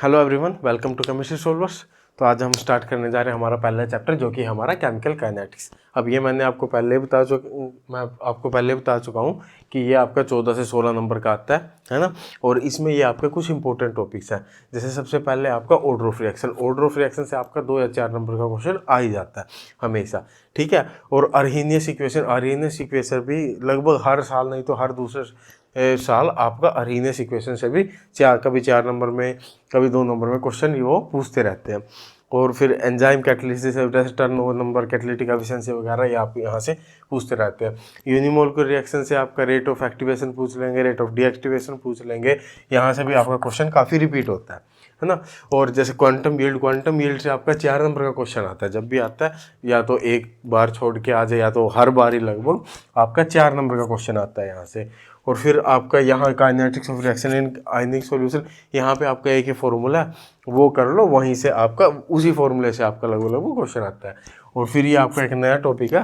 Hello everyone, welcome to chemistry solvers. तो आज हम स्टार्ट करने जा रहे हैं हमारा पहला चैप्टर, जो कि हमारा केमिकल काइनेटिक्स। अब ये मैं आपको पहले बता चुका हूँ कि ये आपका 14 से 16 नंबर का आता है ना। और इसमें ये आपके कुछ इंपॉर्टेंट टॉपिक्स हैं। जैसे सबसे पहले आपका ऑर्डर ऑफ रिएक्शन से आपका 2 या 4 नंबर का क्वेश्चन आ ही जाता है हमेशा, ठीक है। और अर्हेनियस इक्वेशन भी लगभग हर साल, नहीं तो हर दूसरे साल आपका अर्हेनियस इक्वेशन से भी कभी 4 नंबर में, कभी 2 नंबर में क्वेश्चन वो पूछते रहते हैं। और फिर enzyme catalysis, turnover number, catalytic efficiency वगैरह ये आप यहाँ से पूछते रहते हैं। यूनिमोलिकुलर रिएक्शन से आपका रेट ऑफ एक्टिवेशन पूछ लेंगे, रेट ऑफ डीएक्टिवेशन पूछ लेंगे। यहाँ से भी आपका क्वेश्चन काफ़ी रिपीट होता है ना। और जैसे क्वांटम यील्ड से आपका 4 नंबर का क्वेश्चन आता है। जब भी आता है या तो एक बार छोड़ के आ जाए, या तो हर बार ही लगभग आपका 4 नंबर का क्वेश्चन आता है यहाँ से। और फिर आपका यहाँ kinetics of reaction in ionic solution, यहाँ पे आपका एक ही फॉर्मूला है, वो कर लो, वहीं से आपका उसी फॉर्मूले से आपका लगभग क्वेश्चन आता है। और फिर ये आपका एक नया टॉपिक है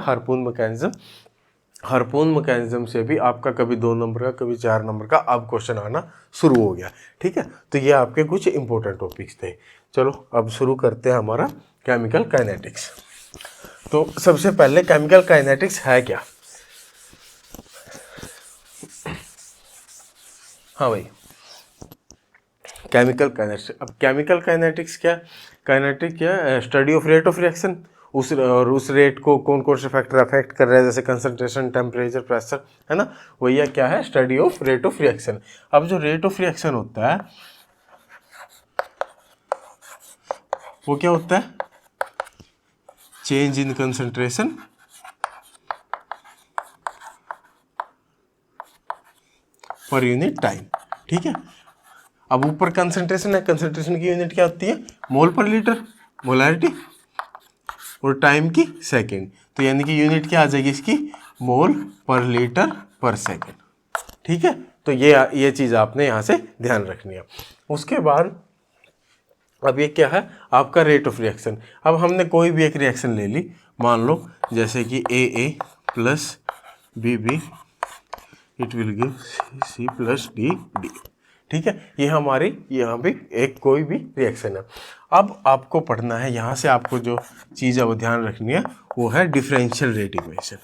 हार्पून मैकेनिज्म से भी आपका कभी 2 नंबर का, कभी 4 नंबर का अब क्वेश्चन आना शुरू हो गया, ठीक है। तो ये आपके कुछ इंपॉर्टेंट टॉपिक्स थे। चलो अब शुरू करते हैं हमारा केमिकल काइनेटिक्स। तो सबसे पहले केमिकल काइनेटिक्स है क्या? हाँ भाई, केमिकल काइनेटिक्स। अब केमिकल काइनेटिक्स क्या? Study of rate of reaction. उस रेट को कौन कौन से फैक्टर अफेक्ट कर रहे हैं, जैसे कंसंट्रेशन, टेम्परेचर, प्रेशर, है ना। वही क्या है? Study of rate of reaction. अब जो रेट ऑफ रिएक्शन होता है वो क्या होता है? चेंज इन कंसंट्रेशन पर यूनिट टाइम, ठीक है। अब ऊपर कंसंट्रेशन है, कंसंट्रेशन की यूनिट क्या होती है? मोल पर लीटर, मोलैरिटी, और टाइम की सेकंड। तो यानी कि यूनिट क्या आ जाएगी इसकी? मोल पर लीटर पर सेकंड, ठीक है। तो ये चीज़ आपने यहाँ से ध्यान रखनी है। उसके बाद अब ये क्या है? आपका रेट ऑफ रिएक्शन। अब हमने कोई भी एक रिएक्शन ले ली, मान लो जैसे कि AA plus BB it will give C plus D, ठीक है। ये हमारी यहाँ भी एक कोई भी रिएक्शन है। अब आपको पढ़ना है, यहाँ से आपको जो चीज़ है वो ध्यान रखनी है, वो है डिफरेंशियल रेट इक्वेशन।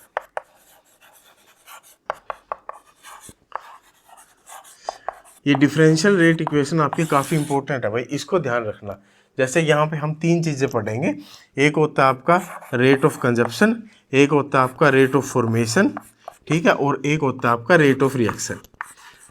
ये डिफरेंशियल रेट इक्वेशन आपकी काफ़ी इंपॉर्टेंट है भाई, इसको ध्यान रखना। जैसे यहाँ पे हम 3 चीज़ें पढ़ेंगे। एक होता है आपका रेट ऑफ कंजप्शन, एक होता है आपका रेट ऑफ फॉर्मेशन, ठीक है, और एक होता है आपका रेट ऑफ रिएक्शन,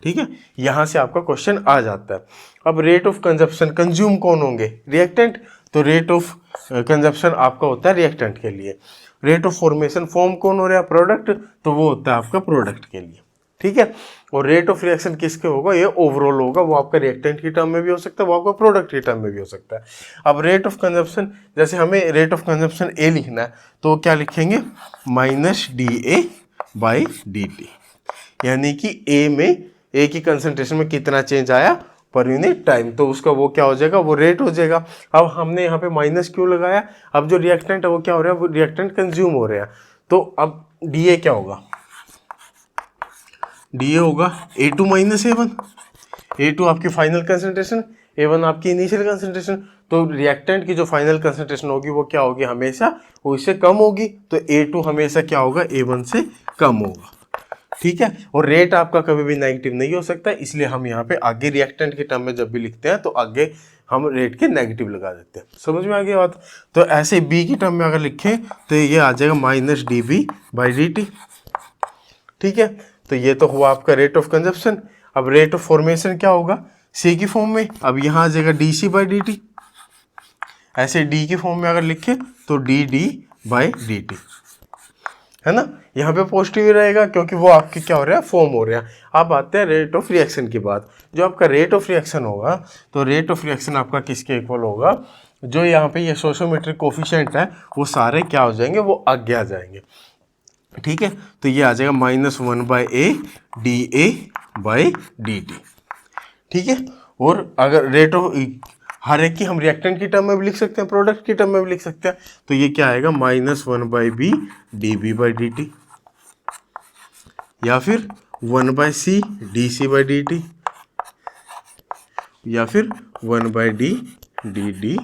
ठीक है। यहाँ से आपका क्वेश्चन आ जाता है। अब रेट ऑफ कंजप्शन, कंज्यूम कौन होंगे? रिएक्टेंट। तो रेट ऑफ कंजप्शन आपका होता है रिएक्टेंट के लिए। रेट ऑफ फॉर्मेशन, फॉर्म कौन हो रहा है? प्रोडक्ट। तो वो होता है आपका प्रोडक्ट के लिए, ठीक है। और रेट ऑफ रिएक्शन किसके होगा? ये ओवरऑल होगा, वो आपका रिएक्टेंट की टर्म में भी हो सकता है, वो आपका प्रोडक्ट की टर्म में भी हो सकता है। अब रेट ऑफ कंजप्शन, जैसे हमें रेट ऑफ कंजप्शन A लिखना है, तो क्या लिखेंगे? -dA/dt, यानी कि A की कंसंट्रेशन में कितना चेंज आया पर यूनिट टाइम, तो उसका वो क्या हो जाएगा? वो रेट हो जाएगा। अब हमने यहाँ पे माइनस क्यों लगाया? अब जो रिएक्टेंट है वो क्या हो रहा है? वो रिएक्टेंट कंज्यूम हो रहे हैं। तो अब DA क्या होगा? DA होगा A2 माइनस A1। A2 आपकी फाइनल कंसंट्रेशन, A1 आपकी इनिशियल कंसंट्रेशन। तो रिएक्टेंट की जो फाइनल कंसंट्रेशन होगी वो क्या होगी? हमेशा वो इससे कम होगी। तो A2 हमेशा क्या होगा? A1 से कम होगा, ठीक है। और रेट आपका कभी भी नेगेटिव नहीं हो सकता, इसलिए हम यहाँ पे आगे रिएक्टेंट के टर्म में जब भी लिखते हैं तो आगे हम रेट के नेगेटिव लगा देते हैं। समझ में आ गया बात? तो ऐसे B की टर्म में अगर लिखें तो ये आ जाएगा -dB/dt, ठीक है। तो ये तो हुआ आपका रेट ऑफ कंजप्शन। अब रेट ऑफ फॉर्मेशन क्या होगा? C की फॉर्म में। अब यहाँ आ जाएगा dC/dt। ऐसे D की फॉर्म में अगर लिखे तो dD/dt, है ना। यहाँ पे पॉजिटिव ही रहेगा क्योंकि वो आपके क्या हो रहा है? फॉर्म हो रहा है। अब आते हैं रेट ऑफ रिएक्शन की बात। जो आपका रेट ऑफ रिएक्शन होगा, तो रेट ऑफ रिएक्शन आपका किसके इक्वल होगा? जो यहाँ पे ये स्टोइकोमेट्रिक कोफिशिएंट है वो सारे क्या हो जाएंगे? वो आगे आ जाएंगे, ठीक है। तो ये आ जाएगा -1/A/dA/dt, ठीक है। और अगर रेट ऑफ हर एक की हम रिएक्टेंट की टर्म में भी लिख सकते हैं, प्रोडक्ट की टर्म में भी लिख सकते हैं। तो ये क्या आएगा? -1/B/dB/dt, या फिर 1/C/dC/dt, या फिर 1/d dd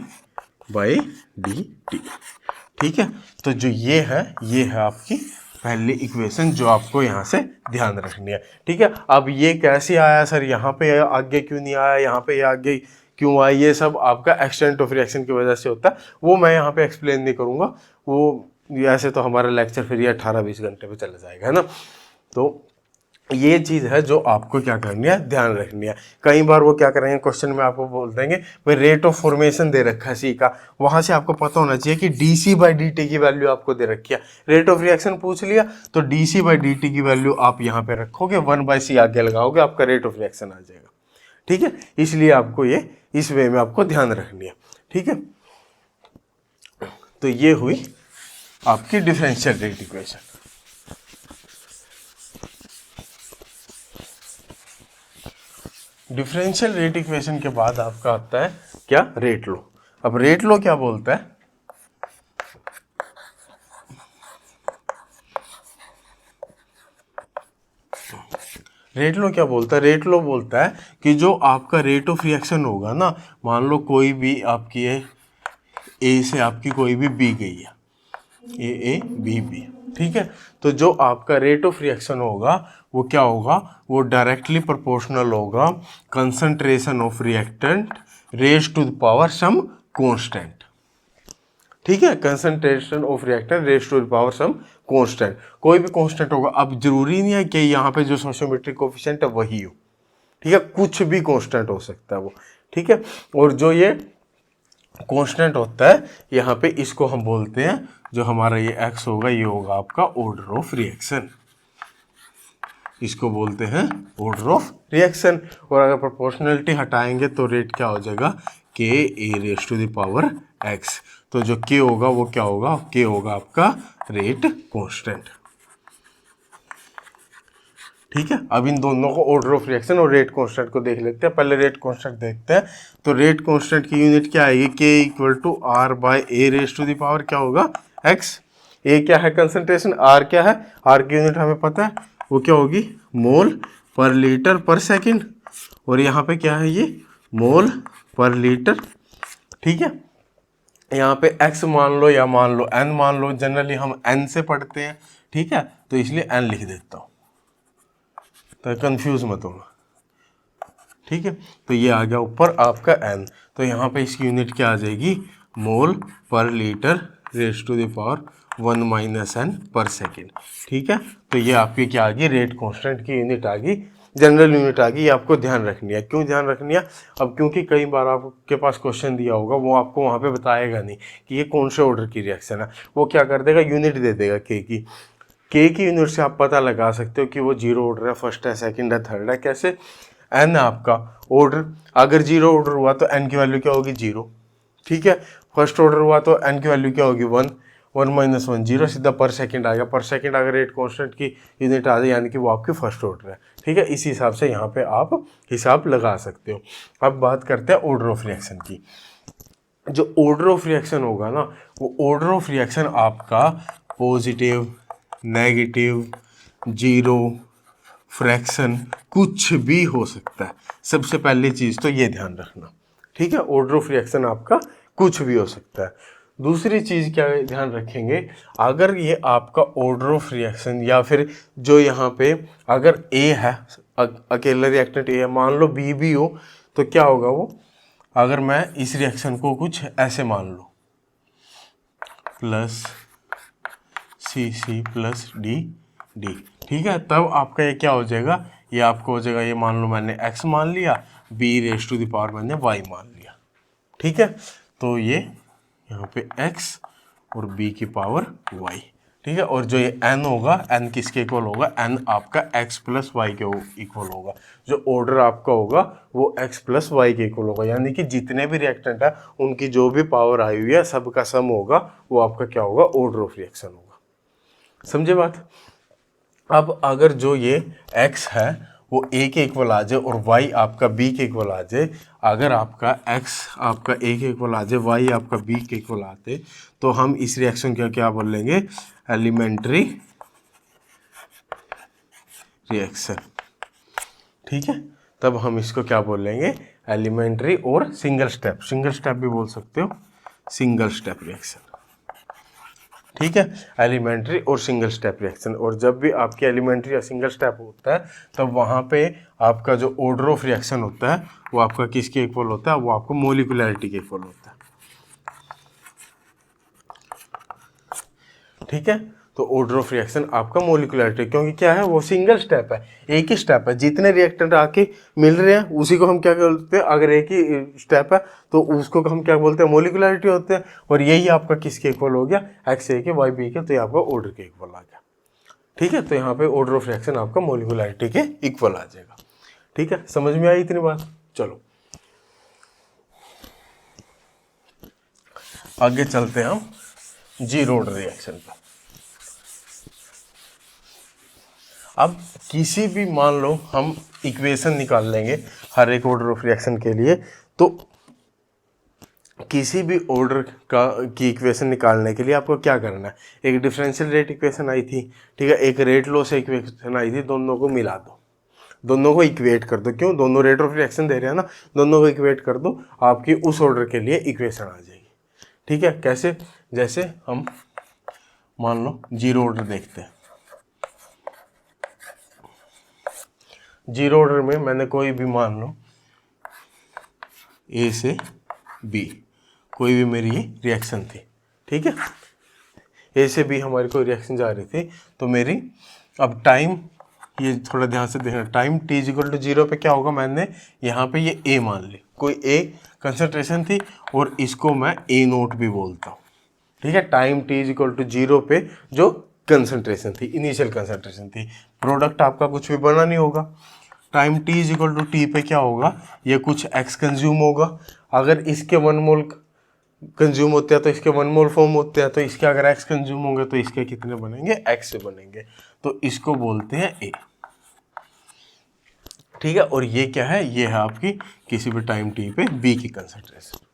बाई dt। ठीक है, तो जो ये है आपकी पहली इक्वेशन जो आपको यहाँ से ध्यान रखनी है। ठीक है, अब ये कैसे आया सर, यहाँ पे आगे क्यों नहीं आया, यहाँ पे आगे क्यों आया, ये सब आपका एक्सटेंट ऑफ रिएक्शन की वजह से होता है। वो मैं यहाँ पे एक्सप्लेन नहीं करूँगा, वो ऐसे तो हमारा लेक्चर फिर ये 18-20 घंटे पे चला जाएगा, है ना। तो ये चीज़ है जो आपको क्या करनी है, ध्यान रखनी है। कई बार वो क्या करेंगे, क्वेश्चन में आपको बोल देंगे भाई रेट ऑफ फॉर्मेशन दे रखा है सी का, वहां से आपको पता होना चाहिए कि dc/dt की वैल्यू आपको दे रखी है। रेट ऑफ रिएक्शन पूछ लिया तो dc/dt की वैल्यू आप यहाँ पे रखोगे, 1/c आगे लगाओगे, आपका रेट ऑफ रिएक्शन आ जाएगा। ठीक है, इसलिए आपको ये इस वे में आपको ध्यान रखनी है। ठीक है, तो ये हुई आपकी differential rate equation. Differential rate equation के बाद आपका आता है क्या, रेट लो। अब रेट लो क्या बोलता है, रेट लो क्या बोलता है, रेट लो बोलता है कि जो आपका रेट ऑफ रिएक्शन होगा ना, मान लो कोई भी आपकी ए से आपकी कोई भी बी गई है, ए बी बी। ठीक है, तो जो आपका रेट ऑफ रिएक्शन होगा वो क्या होगा, वो डायरेक्टली प्रोपोर्शनल होगा concentration of reactant raise to the power some constant. ठीक है, concentration of reactant raise to the power some constant, कोई भी कांस्टेंट होगा। अब जरूरी नहीं है कि यहाँ पे जो स्टोइचोमेट्रिक कोएफिशिएंट है वही हो। ठीक है, कुछ भी कांस्टेंट हो सकता है वो। ठीक है, और जो ये कांस्टेंट होता है यहाँ पे, इसको हम बोलते हैं, जो हमारा ये x होगा ये होगा आपका ऑर्डर ऑफ रिएक्शन, इसको बोलते हैं ऑर्डर ऑफ रिएक्शन। और अगर प्रोपोर्शनलिटी हटाएंगे तो रेट क्या हो जाएगा, k a⁻x। तो जो k होगा वो क्या होगा, k होगा आपका रेट कांस्टेंट। ठीक है, अब इन दोनों को ऑर्डर ऑफ रिएक्शन और रेट कांस्टेंट को देख लेते हैं। पहले रेट कांस्टेंट देखते हैं। तो रेट कांस्टेंट की यूनिट क्या आएगी, k = r/a⁻ क्या होगा, x। a क्या है कंसंट्रेशन, r क्या है, r की यूनिट हमें पता है वो क्या होगी, मोल पर लीटर पर सेकंड, और यहाँ पे क्या है ये मोल पर लीटर। ठीक है, यहाँ पे x मान लो या मान लो n मान लो, जनरली हम n से पढ़ते हैं। ठीक है, तो इसलिए n लिख देता हूँ, तो कंफ्यूज मत होना। ठीक है, तो ये आ गया ऊपर आपका n। तो यहाँ पे इसकी यूनिट क्या आ जाएगी, mole per litre raise to the power 1 - n per second. ठीक है, तो ये आपकी क्या आ गई, रेट कांस्टेंट की यूनिट आ गई, जनरल यूनिट आ गई। ये आपको ध्यान रखनी है। क्यों ध्यान रखनी है, अब क्योंकि कई बार आपके पास क्वेश्चन दिया होगा, वो आपको वहाँ पे बताएगा नहीं कि ये कौन से ऑर्डर की रिएक्शन है। वो क्या कर देगा, यूनिट दे देगा के की यूनिट से आप पता लगा सकते हो कि वो जीरो ऑर्डर है, फर्स्ट है, सेकंड है, थर्ड है। कैसे, एन आपका ऑर्डर, अगर जीरो ऑर्डर हुआ तो एन की वैल्यू क्या होगी, 0। ठीक है, फर्स्ट ऑर्डर हुआ तो एन की वैल्यू क्या होगी, 1 1 - 1 0, सीधा पर सेकंड आ गया। पर सेकंड अगर रेट कांस्टेंट की यूनिट आ जाए यानी कि वो आपकी फर्स्ट ऑर्डर है। ठीक है, इसी हिसाब से यहाँ पे आप हिसाब लगा सकते हो। अब बात करते हैं ऑर्डर ऑफ रिएक्शन की। जो ऑर्डर ऑफ रिएक्शन होगा ना, वो ऑर्डर ऑफ रिएक्शन आपका पॉजिटिव, नेगेटिव, जीरो, फ्रैक्शन, कुछ भी हो सकता है। सबसे पहली चीज़ तो ये ध्यान रखना। ठीक है, ऑर्डर ऑफ रिएक्शन आपका कुछ भी हो सकता है। दूसरी चीज़ क्या ध्यान रखेंगे, अगर ये आपका ऑर्डर ऑफ रिएक्शन या फिर जो यहाँ पे अगर ए है, अकेला रिएक्टेंट ए है, मान लो बी भी हो, तो क्या होगा वो, अगर मैं इस रिएक्शन को कुछ ऐसे मान लो, प्लस सी प्लस डी। ठीक है, तब आपका ये क्या हो जाएगा, ये आपको हो जाएगा, ये मान लो मैंने x मान लिया, b⁻ मैंने y मान लिया। ठीक है, तो ये यहाँ पे x और b की पावर y। ठीक है, और जो ये n होगा, n किसके इक्वल होगा, n आपका x + y के इक्वल होगा। जो ऑर्डर आपका होगा वो x + y के इक्वल होगा, यानी कि जितने भी रिएक्टेंट है उनकी जो भी पावर आई हुई है सबका सम होगा, वो आपका क्या होगा, ऑर्डर ऑफ रिएक्शन होगा। समझे बात। अब अगर जो ये x है वो a के इक्वल आ जाए और y आपका b के इक्वल आ जाए, अगर आपका x आपका a के इक्वल आ जाए, y आपका b के इक्वल आते, तो हम इस रिएक्शन का क्या बोल लेंगे, एलिमेंट्री रिएक्शन। ठीक है, तब हम इसको क्या बोल लेंगे, एलिमेंट्री और सिंगल स्टेप भी बोल सकते हो, सिंगल स्टेप रिएक्शन, ठीक है, एलिमेंट्री और सिंगल स्टेप रिएक्शन। और जब भी आपकी एलिमेंट्री या सिंगल स्टेप होता है तब वहाँ पे आपका जो ऑर्डर ऑफ रिएक्शन होता है वो आपका किसके इक्वल होता है, वो आपको मोलिकुलरिटी के इक्वल होता है, ठीक है। तो ऑर्डर ऑफ रिएक्शन आपका मोलिकुलरिटी, क्योंकि क्या है वो सिंगल स्टेप है, एक ही स्टेप है, जितने रिएक्टेंट आके मिल रहे हैं उसी को हम क्या बोलते हैं, अगर एक ही स्टेप है तो उसको हम क्या बोलते हैं, मोलिकुलरिटी होते हैं। और यही आपका किसके इक्वल हो गया, एक्स ए के वाई बी के, तो ये आपका ऑर्डर के इक्वल आ गया, ठीक है। तो यहाँ पे ऑर्डर ऑफ रिएक्शन आपका मोलिकुलरिटी के इक्वल आ जाएगा, ठीक है। समझ में आई इतनी बात। चलो आगे चलते हैं हम जीरो ऑर्डर रिएक्शन पर। अब किसी भी मान लो हम इक्वेशन निकाल लेंगे हर एक ऑर्डर ऑफ रिएक्शन के लिए, तो किसी भी ऑर्डर की इक्वेशन निकालने के लिए आपको क्या करना है, एक डिफरेंशियल रेट इक्वेशन आई थी, ठीक है, एक रेट लॉस इक्वेशन आई थी, दोनों को मिला दो, दोनों को इक्वेट कर दो, क्यों, दोनों रेट ऑफ रिएक्शन दे रहे हैं ना, दोनों को इक्वेट कर दो, आपकी उस ऑर्डर के लिए इक्वेशन आ जाएगी, ठीक है। कैसे, जैसे हम मान लो जीरो ऑर्डर देखते हैं, जीरो ऑर्डर में मैंने कोई भी मान लो ए से बी कोई भी मेरी रिएक्शन थी, ठीक है, ए से बी हमारी कोई रिएक्शन जा रही थी, तो मेरी अब टाइम, ये थोड़ा ध्यान से देखना, टाइम t इक्वल टू 0 पे क्या होगा, मैंने यहाँ पे ये ए मान ली, कोई ए कंसंट्रेशन थी और इसको मैं ए नोट भी बोलता हूँ, ठीक है। टाइम t इक्वल टू 0 पे जो कंसंट्रेशन थी, इनिशियल कंसंट्रेशन थी, प्रोडक्ट आपका कुछ भी बना नहीं होगा, time t equal to T पे क्या होगा, ये कुछ x कंज्यूम होगा, अगर इसके 1 मोल कंज्यूम होते हैं तो इसके 1 मोल फॉर्म होते हैं, तो इसके अगर x कंज्यूम होंगे तो इसके कितने बनेंगे, x से बनेंगे, तो इसको बोलते हैं a, ठीक है। और ये क्या है, ये है आपकी किसी भी टाइम t पे b की कंसंट्रेशन,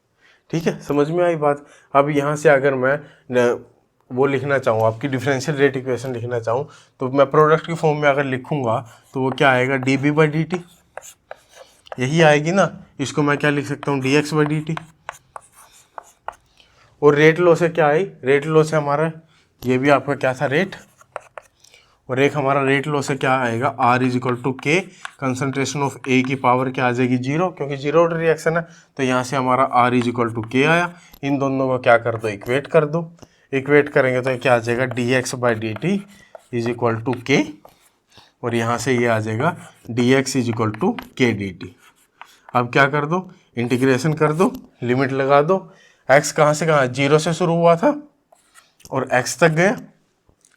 ठीक है। समझ में आई बात। अब यहाँ से अगर मैं वो लिखना चाहूँ, आपकी डिफरेंशियल रेट इक्वेशन लिखना चाहूँ, तो मैं प्रोडक्ट की फॉर्म में अगर लिखूंगा तो वो क्या आएगा, dB/dt, यही आएगी ना। इसको मैं क्या लिख सकता हूँ, dx/dt। और रेट लॉ से क्या आई, रेट लॉ से हमारा ये भी आपका क्या था, रेट, और एक हमारा रेट लॉ से क्या आएगा, R इज इक्वल टू के, कंसनट्रेशन ऑफ ए की पावर क्या आ जाएगी, 0, क्योंकि जीरो ऑर्डर रिएक्शन है, तो यहाँ से हमारा R इज इक्वल टू के आया। इन दोनों को क्या कर दो, इक्वेट कर दो, इक्वेट करेंगे तो क्या आ जाएगा, dx/dt इज इक्वल टू के, और यहाँ से ये आ जाएगा dx इज इक्वल टू के dt। अब क्या कर दो, इंटीग्रेशन कर दो, लिमिट लगा दो, x कहाँ से कहाँ, 0 से शुरू हुआ था और x तक गया,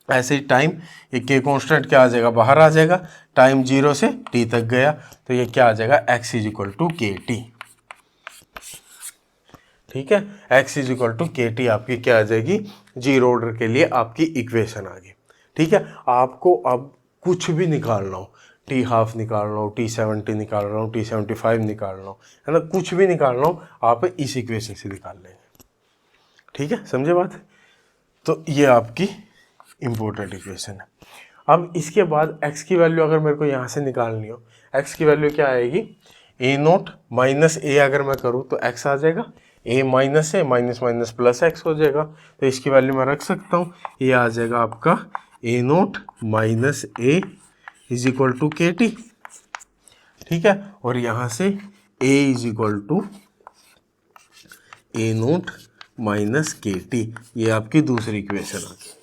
ऐसे ही टाइम, ये के कॉन्स्टेंट क्या आ जाएगा, बाहर आ जाएगा, टाइम 0 से t तक गया, तो ये क्या आ जाएगा, x is equal to K T, ठीक है। x is equal to K T आपकी क्या आ जाएगी, जीरो ऑर्डर के लिए आपकी इक्वेशन आ गई, ठीक है। आपको अब कुछ भी निकालना हो, t½ निकालना हो, t70 निकालना हो, t75 निकालना हो, है ना, कुछ भी निकालना हो आप इस इक्वेशन से निकाल लेंगे, ठीक है, समझे बात। तो ये आपकी इम्पोर्टेंट इक्वेशन है। अब इसके बाद x की वैल्यू अगर मेरे को यहाँ से निकालनी हो, x की वैल्यू क्या आएगी, a0 माइनस a, अगर मैं करूँ तो x आ जाएगा, a minus a minus minus plus x हो जाएगा, तो इसकी वैल्यू मैं रख सकता हूँ, ये आ जाएगा आपका a0 minus a is equal to K T, ठीक है। और यहाँ से a is equal to a0 minus K T, ये आपकी दूसरी इक्वेशन आ गई,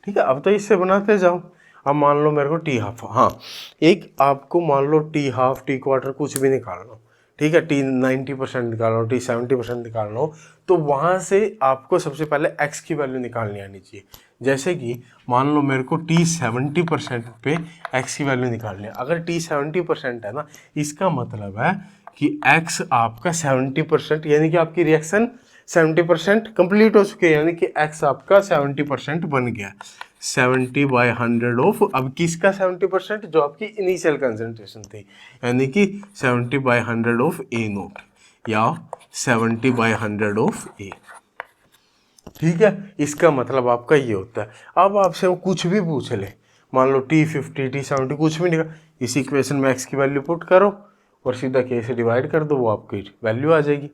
ठीक है। अब तो इससे बनाते जाओ। अब मान लो मेरे को t½ हाँ, एक आपको मान लो t½ t क्वार्टर कुछ भी निकालना हो, ठीक है, t90% निकालना हो, t70% निकालना हो, तो वहाँ से आपको सबसे पहले x की वैल्यू निकालनी आनी चाहिए। जैसे कि मान लो मेरे को t70% पे x की वैल्यू निकालनी है, अगर t70% है ना, इसका मतलब है कि x आपका 70%, यानी कि आपकी रिएक्शन 70% कंप्लीट हो चुके हैं, यानी कि x आपका 70% बन गया, 70/100 ऑफ, अब किसका 70%, जो आपकी इनिशियल कंसंट्रेशन थी, यानी कि 70/100 ऑफ a0 या 70/100 ऑफ a, ठीक है। इसका मतलब आपका ये होता है। अब आपसे वो कुछ भी पूछ ले, मान लो t50 t70 कुछ भी नहीं, इस इक्वेशन में x की वैल्यू पुट करो और सीधा k से डिवाइड कर दो, वो आपकी वैल्यू आ जाएगी।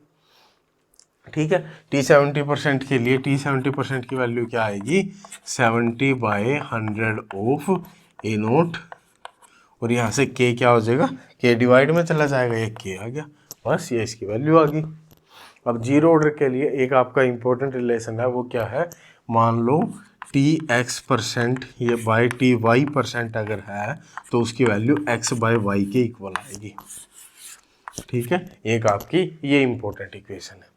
ठीक है, T70% के लिए T70% की वैल्यू क्या आएगी, 70/100 ऑफ A0, और यहाँ से k क्या हो जाएगा, k डिवाइड में चला जाएगा, ये k आ गया, बस ये इसकी वैल्यू आ गई। अब जीरो ऑर्डर के लिए एक आपका इंपॉर्टेंट रिलेशन है, वो क्या है, मान लो Tx% ये बाई Ty% अगर है तो उसकी वैल्यू x/y के इक्वल आएगी। ठीक है, एक आपकी ये इंपॉर्टेंट इक्वेशन है।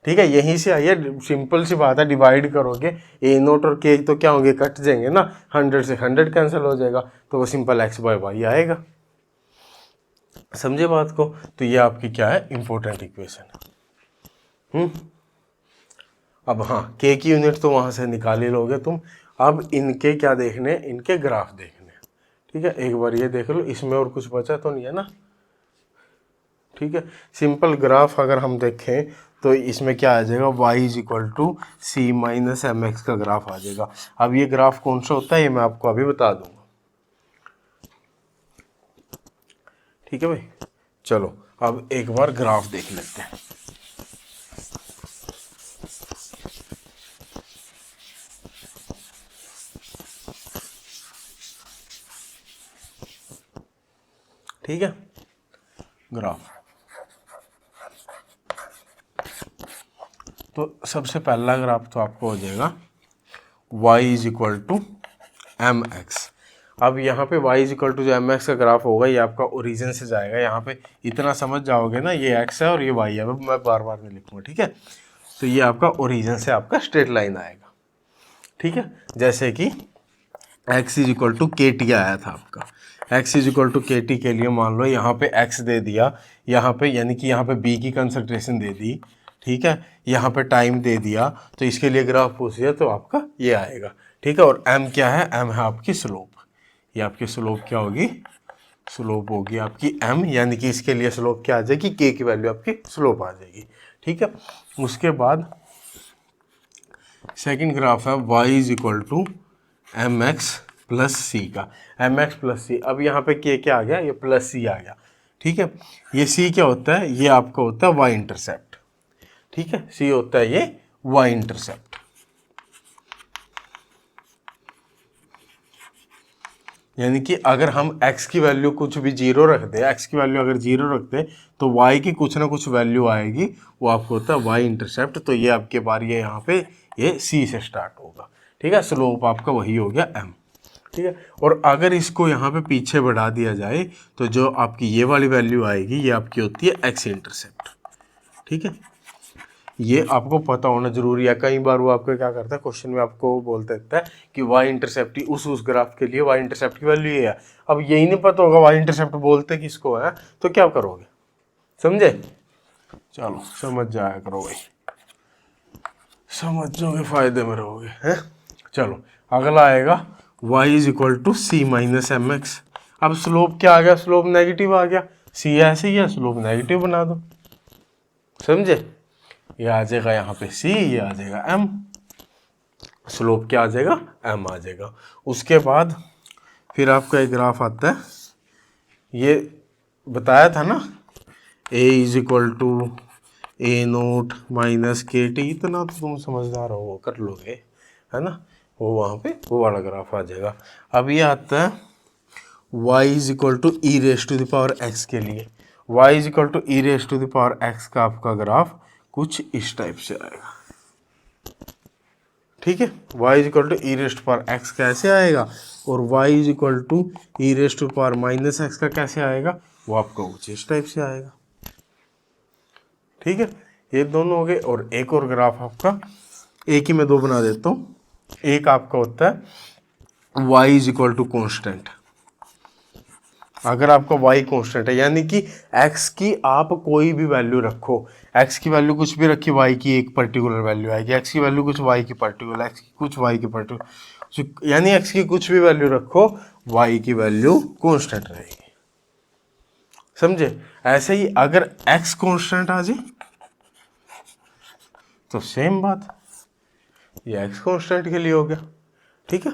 ठीक है, यहीं से आइए, सिंपल सी बात है, डिवाइड करोगे A0 और k तो क्या होंगे, कट जाएंगे ना, 100 से 100 कैंसिल हो जाएगा, तो वो सिंपल x/y आएगा। समझे बात को, तो ये आपकी क्या है, इंपॉर्टेंट इक्वेशन है। अब हाँ, k की यूनिट तो वहां से निकाल ही लोगे तुम। अब इनके क्या देखने, इनके ग्राफ देखने। ठीक है, एक बार ये देख लो, इसमें और कुछ बचा तो नहीं है ना। ठीक है, सिंपल ग्राफ अगर हम देखें तो इसमें क्या आ जाएगा, y = c - mx का ग्राफ आ जाएगा। अब ये ग्राफ कौन सा होता है, ये मैं आपको अभी बता दूंगा। ठीक है भाई, चलो अब एक बार ग्राफ देख लेते हैं। ठीक है, ग्राफ तो सबसे पहला ग्राफ तो आपको हो जाएगा y = mx। अब यहाँ पे y = जो mx का ग्राफ होगा, ये आपका ओरिजिन से जाएगा। यहाँ पे इतना समझ जाओगे ना, ये x है और ये y है, मैं बार बार नहीं लिखूंगा। ठीक है, तो ये आपका ओरिजिन से आपका स्ट्रेट लाइन आएगा। ठीक है, जैसे कि x = kt आया था आपका, x = kt के लिए मान लो यहाँ पे x दे दिया, यहाँ पे यानी कि यहाँ पे b की कंसंट्रेशन दे दी। ठीक है, यहाँ पे टाइम दे दिया, तो इसके लिए ग्राफ पूछ दिया तो आपका ये आएगा। ठीक है, और m क्या है, m है आपकी स्लोप। ये आपकी स्लोप क्या होगी, स्लोप होगी आपकी m, यानी कि इसके लिए स्लोप क्या आ जाएगी, k की वैल्यू आपकी स्लोप आ जाएगी। ठीक है, उसके बाद सेकंड ग्राफ है y = mx + c का, mx + c। अब यहाँ पे k क्या आ गया, ये +c आ गया। ठीक है, ये c क्या होता है, ये आपका होता है y इंटरसेप्ट। ठीक है, c होता है ये y इंटरसेप्ट। यानी कि अगर हम x की वैल्यू कुछ भी जीरो रख दे, x की वैल्यू अगर जीरो रख दे तो y की कुछ ना कुछ वैल्यू आएगी, वो आपको होता है y इंटरसेप्ट। तो ये आपके बार ये यहाँ पे ये c से स्टार्ट होगा। ठीक है, स्लोप आपका वही हो गया m। ठीक है, और अगर इसको यहाँ पे पीछे बढ़ा दिया जाए तो जो आपकी ये वाली वैल्यू आएगी, ये आपकी होती है x इंटरसेप्ट। ठीक है, ये आपको पता होना जरूरी है। कई बार वो आपको क्या करता है, क्वेश्चन में आपको बोल देता है कि वाई इंटरसेप्ट उस ग्राफ के लिए वाई इंटरसेप्ट की वैल्यू ये है। अब यही नहीं पता होगा वाई इंटरसेप्ट बोलते किसको है, तो क्या करोगे, समझे। चलो समझ जाया करो भाई, समझ जाओगे फायदे में रहोगे हैं। चलो अगला आएगा y = c - mx। अब स्लोप क्या आ गया, स्लोप नेगेटिव आ गया, c ऐसे ही है, स्लोप नेगेटिव बना दो। समझे, ये आ जाएगा यहाँ पे c, ये आ जाएगा m, स्लोप क्या आ जाएगा, m आ जाएगा। उसके बाद फिर आपका एक ग्राफ आता है, ये बताया था ना, a = A0 - kt, इतना तो तुम समझदार हो, कर लोगे है ना, वो वहाँ पे वो वाला ग्राफ आ जाएगा। अब ये आता है y = e⁻x के लिए, y = e⁻x का आपका ग्राफ कुछ इस टाइप से आएगा। ठीक है, y = e⁻x कैसे आएगा, और y = e⁻−x का कैसे आएगा, वो आपका कुछ इस टाइप से आएगा। ठीक है, ये दोनों हो गए। और एक और ग्राफ आपका, एक ही मैं दो बना देता हूँ। एक आपका होता है y = कांस्टेंट। अगर आपका y कांस्टेंट है, यानी कि x की आप कोई भी वैल्यू रखो, x की वैल्यू कुछ भी रखी, y की एक पर्टिकुलर वैल्यू आएगी, x की वैल्यू कुछ y की पर्टिकुलर, x की कुछ y की पर्टिकुलर, यानी x की कुछ भी वैल्यू रखो, y की वैल्यू कांस्टेंट रहेगी। समझे, ऐसे ही अगर x कांस्टेंट आ जाए तो सेम बात, ये x कांस्टेंट के लिए हो गया। ठीक है,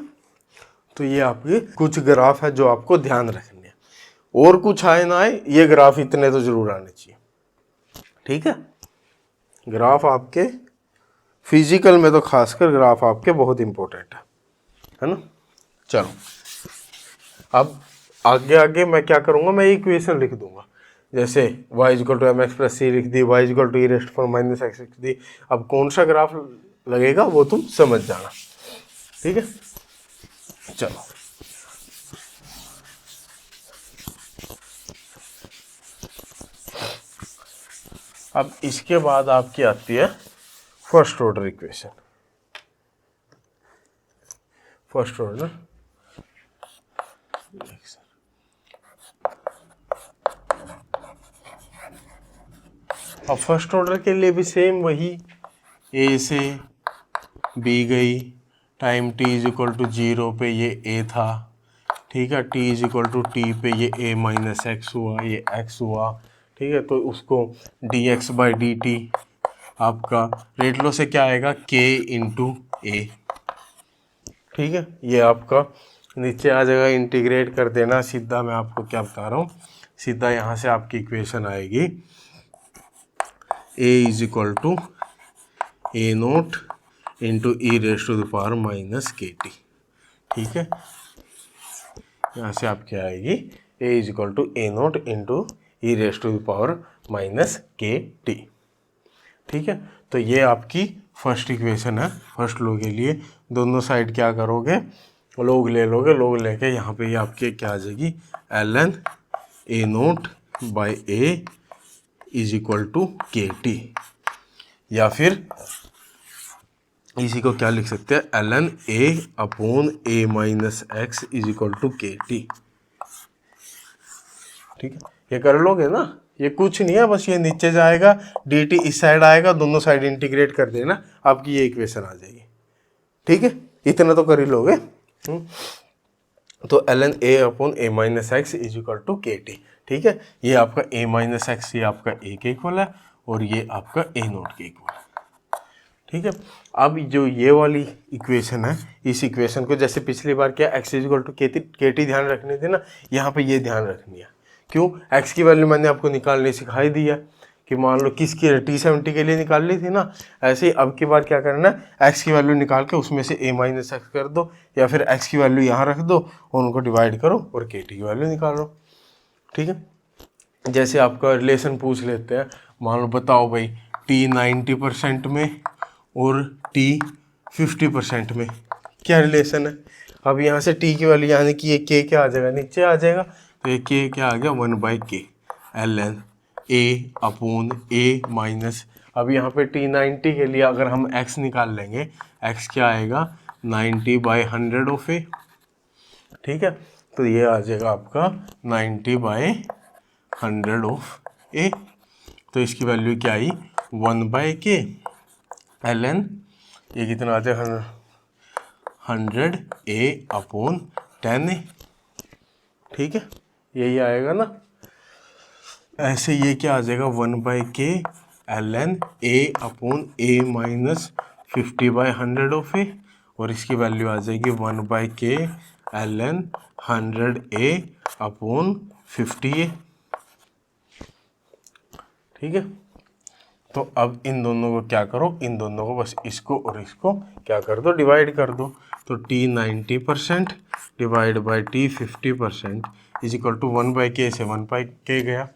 तो ये आपके कुछ ग्राफ है जो आपको ध्यान रखने हैं। और कुछ आए ना आए, ये ग्राफ इतने तो जरूर आने चाहिए। ठीक है, ग्राफ आपके फिजिकल में तो खासकर ग्राफ आपके बहुत इंपॉर्टेंट है ना। चलो अब आगे आगे मैं क्या करूँगा, मैं इक्वेशन लिख दूंगा, जैसे y equal to M X plus C लिख दी, y equal to E rest for minus X लिख दी। अब कौन सा ग्राफ लगेगा वो तुम समझ जाना। ठीक है, चलो अब इसके बाद आपकी आती है first order equation. First order अब फर्स्ट ऑर्डर के लिए भी सेम वही, ए से बी गई, time t is equal to 0 पे ये a था। ठीक है, t is equal to T पे ये a माइनस एक्स हुआ, ये x हुआ। ठीक है, तो उसको dx बाई डी टी आपका रेट लो से क्या आएगा, k इंटू ए। ठीक है, ये आपका नीचे आ जाएगा, इंटीग्रेट कर देना सीधा। मैं आपको क्या बता रहा हूँ, सीधा यहाँ से आपकी इक्वेशन आएगी a is equal to A naught into e raise to the power minus K T. ठीक है, यहाँ से आपकी आएगी a is equal to A naught into e raise to the power minus K T. ठीक है, तो ये आपकी फर्स्ट इक्वेशन है। फर्स्ट लो के लिए दोनों साइड क्या करोगे, लोग ले लोगे, लोग लेके यहाँ पे ये आपके क्या आ जाएगी, L N A naught by A is equal to K T, या फिर इसी को क्या लिख सकते हैं, L N A upon A minus X is equal to K T. ठीक है, ये कर लोगे ना, ये कुछ नहीं है, बस ये नीचे जाएगा, डी टी इस साइड आएगा, दोनों साइड इंटीग्रेट कर देना, आपकी ये इक्वेशन आ जाएगी। ठीक है, इतना तो कर ही लोगे। तो L N A upon A minus X is equal to K T. ठीक है, ये आपका ए माइनस एक्स, ये आपका ए के इक्वल है, और ये आपका ए नोट के इक्वल है। ठीक है, अब जो ये वाली इक्वेशन है, इस इक्वेशन को जैसे पिछली बार क्या, x is equal to K T ध्यान रखनी थी ना, यहाँ पे ये ध्यान रखनी है। क्यों, एक्स की वैल्यू मैंने आपको निकालनी सिखाई दी है कि मान लो किसकी T70 के लिए निकाल ली थी ना, ऐसे ही अब की बार क्या करना है, एक्स की वैल्यू निकाल के उसमें से ए माइनस एक्स कर दो, या फिर एक्स की वैल्यू यहाँ रख दो और उनको डिवाइड करो और के टी की वैल्यू निकालो। ठीक है, जैसे आपका रिलेशन पूछ लेते हैं, मान लो बताओ भाई T 90% में और T 50% में क्या रिलेशन है। अब यहाँ से T की वैल्यू यानी कि ये K क्या आ जाएगा, नीचे आ जाएगा, तो ये K क्या आ गया, 1/K L N A upon A minus. अब यहाँ पे T90 के लिए अगर हम x निकाल लेंगे, x क्या आएगा, 90/100 ऑफ ए। ठीक है, तो ये आ जाएगा आपका 90/100 ऑफ ए। तो इसकी वैल्यू क्या आई, 1/K एल एन, ये कितना आ जाएगा, 100 ए अपॉन 10 ए। ठीक है, यही आएगा ना। ऐसे ये क्या आ जाएगा, 1/K L N A upon A minus 50/100 of A, और इसकी वैल्यू आ जाएगी 1/K L N 100 A upon 50 A. ठीक है, तो अब इन दोनों को क्या करो, इन दोनों को बस इसको और इसको क्या कर दो, डिवाइड कर दो। तो T 90% divide by T 50% is equal to 1/K से 1/K गया।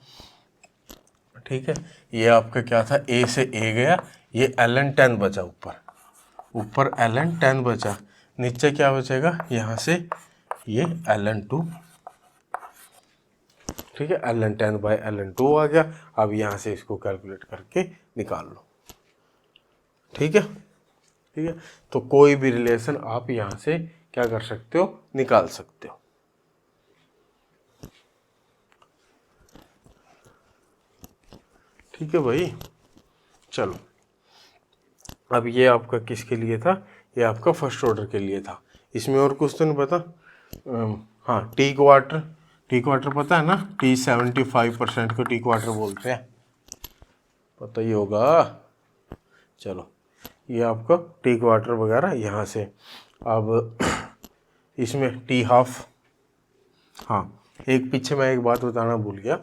ठीक है, ये आपका क्या था, A से A गया, ये ln 10 बचा, ऊपर ln 10 बचा, नीचे क्या बचेगा, यहाँ से ये ln 2। ठीक है, ln 10/ln 2 आ गया। अब यहाँ से इसको कैलकुलेट करके निकाल लो। ठीक है, ठीक है, तो कोई भी रिलेशन आप यहाँ से क्या कर सकते हो, निकाल सकते हो। ठीक है भाई, चलो अब ये आपका किसके लिए था, ये आपका फर्स्ट ऑर्डर के लिए था। इसमें और कुछ तो नहीं पता। हाँ, टी क्वार्टर पता है ना, T 75% को टी क्वार्टर बोलते हैं, पता ही होगा। चलो ये आपका टी क्वार्टर वगैरह यहाँ से। अब इसमें T हाफ, हाँ एक पीछे मैं एक बात बताना भूल गया।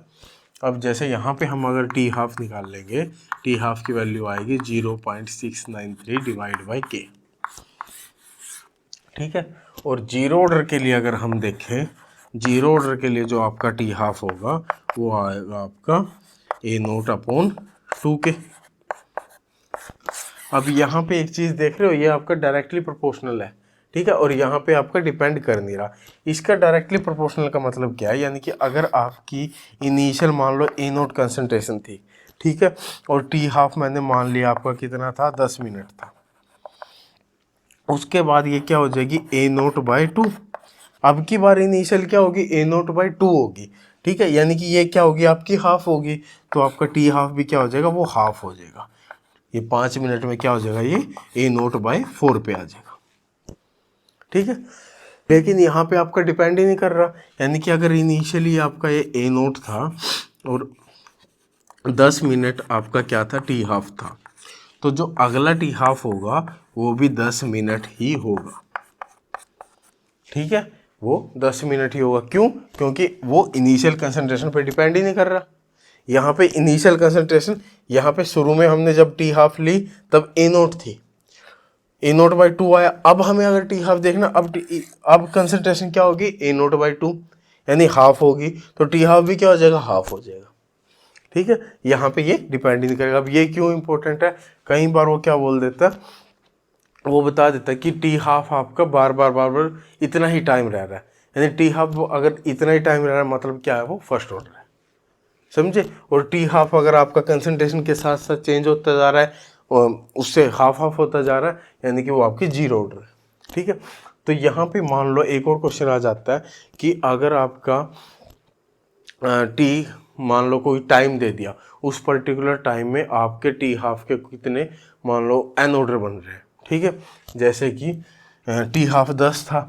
अब जैसे यहाँ पे हम अगर टी हाफ निकाल लेंगे, टी हाफ की वैल्यू आएगी 0.693 डिवाइड बाई के, ठीक है। और जीरो ऑर्डर के लिए अगर हम देखें, जीरो ऑर्डर के लिए जो आपका टी हाफ होगा वो आएगा आपका ए नोट अपॉन 2 के। अब यहाँ पे एक चीज़ देख रहे हो, ये आपका डायरेक्टली प्रोपोर्शनल है, ठीक है, और यहाँ पे आपका डिपेंड कर नहीं रहा। इसका डायरेक्टली प्रोपोर्शनल का मतलब क्या है, यानी कि अगर आपकी इनिशियल मान लो ए नोट कंसंट्रेशन थी, ठीक है, और टी हाफ मैंने मान लिया आपका कितना था, 10 मिनट था, उसके बाद ये क्या हो जाएगी ए नोट बाई 2। अब की बार इनिशियल क्या होगी, ए नोट बाई 2 होगी, ठीक है, यानी कि ये क्या होगी आपकी हाफ होगी, तो आपका टी हाफ भी क्या हो जाएगा, वो हाफ हो जाएगा। ये 5 मिनट में क्या हो जाएगा, ये ए नोट बाई 4 पे आ जाएगा, ठीक है। लेकिन यहाँ पे आपका डिपेंड ही नहीं कर रहा, यानी कि अगर इनिशियली आपका ये ए नोट था और 10 मिनट आपका क्या था, टी हाफ था, तो जो अगला टी हाफ होगा वो भी 10 मिनट ही होगा, ठीक है, वो 10 मिनट ही होगा। क्यों? क्योंकि वो इनिशियल कंसंट्रेशन पे डिपेंड ही नहीं कर रहा। यहाँ पे इनिशियल कंसंट्रेशन, यहाँ पे शुरू में हमने जब टी हाफ ली तब ए नोट थी, ए नोट बाई 2 आया। अब हमें अगर टी हाफ देखना, अब कंसंट्रेशन क्या होगी, ए नोट बाई 2 यानी हाफ होगी, तो टी हाफ भी क्या हो जाएगा, हाफ हो जाएगा, ठीक है। यहाँ पे ये डिपेंड ही नहीं करेगा। अब ये क्यों इंपॉर्टेंट है, कई बार वो क्या बोल देता है, वो बता देता है कि टी हाफ आपका बार बार इतना ही टाइम रह रहा है, यानी टी हाफ अगर इतना ही टाइम रह रहा है मतलब क्या है, वो फर्स्ट ऑर्डर है, समझे। और टी हाफ अगर आपका कंसंट्रेशन के साथ साथ चेंज होता जा रहा है, उससे हाफ हाफ होता जा रहा है, यानी कि वो आपकी जीरो ऑर्डर है, ठीक है। तो यहाँ पे मान लो एक और क्वेश्चन आ जाता है कि अगर आपका टी मान लो कोई टाइम दे दिया, उस पर्टिकुलर टाइम में आपके टी हाफ के कितने मान लो एन ऑर्डर बन रहे हैं, ठीक है। जैसे कि टी हाफ 10 था,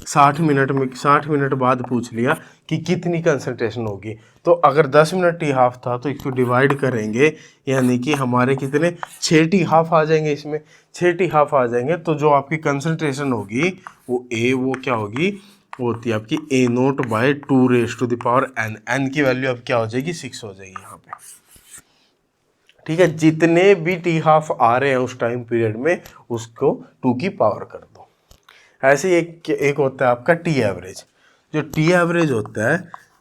60 मिनट बाद पूछ लिया कि कितनी कंसंट्रेशन होगी, तो अगर 10 मिनट टी हाफ था तो इसको डिवाइड करेंगे, यानी कि हमारे कितने 6 टी हाफ आ जाएंगे, इसमें 6 टी हाफ आ जाएंगे, तो जो आपकी कंसंट्रेशन होगी वो क्या होगी, वो होती है आपकी A naught by 2 raise to the power N. N की वैल्यू अब क्या हो जाएगी, 6 हो जाएगी यहाँ पे, ठीक है। जितने भी टी हाफ आ रहे हैं उस टाइम पीरियड में उसको 2 की पावर कर दो। ऐसे एक होता है आपका टी एवरेज। जो टी एवरेज होता है,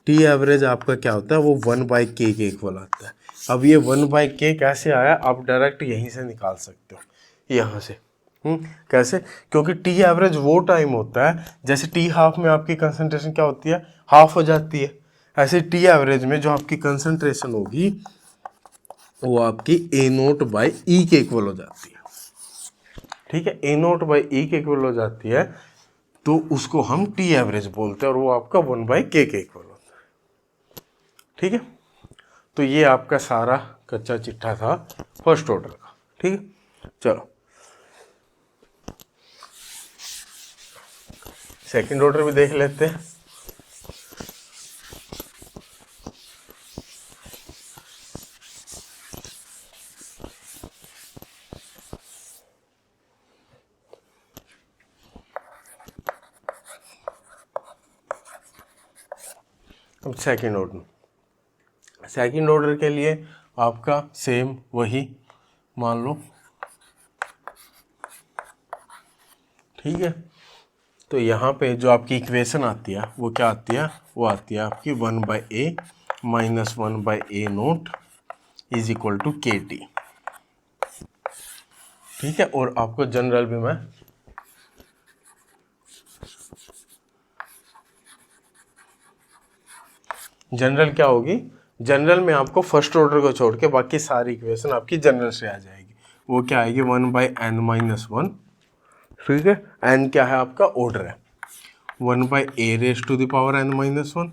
टी एवरेज आपका क्या होता है, वो 1/k के इक्वल आता है। अब ये 1/k कैसे आया, आप डायरेक्ट यहीं से निकाल सकते हो, यहाँ से। कैसे? क्योंकि टी एवरेज वो टाइम होता है, जैसे टी हाफ में आपकी कंसंट्रेशन क्या होती है, हाफ हो जाती है, ऐसे टी एवरेज में जो आपकी कंसंट्रेशन होगी वो आपकी ए नोट बाई ई के इक्वल हो जाती है, ठीक है। ए नोट बाई ई के इक्वल हो जाती है, तो उसको हम टी एवरेज बोलते हैं, और वो आपका 1/k के इक्वल होता है, ठीक है। तो ये आपका सारा कच्चा चिट्ठा था फर्स्ट ऑर्डर का, ठीक है। चलो सेकंड ऑर्डर भी देख लेते हैं। अब सेकंड ऑर्डर के लिए आपका सेम वही मान लो, ठीक है। तो यहाँ पे जो आपकी इक्वेशन आती है वो क्या आती है, वो आती है आपकी 1/a minus 1/a naught is equal to KT, ठीक है। और आपको जनरल भी मैं जनरल क्या होगी, जनरल में आपको फर्स्ट ऑर्डर को छोड़ के बाकी सारी इक्वेशन आपकी जनरल से आ जाएगी। वो क्या आएगी, 1/n माइनस 1, ठीक है। n क्या है आपका, ऑर्डर है, 1/a raise to the power n minus 1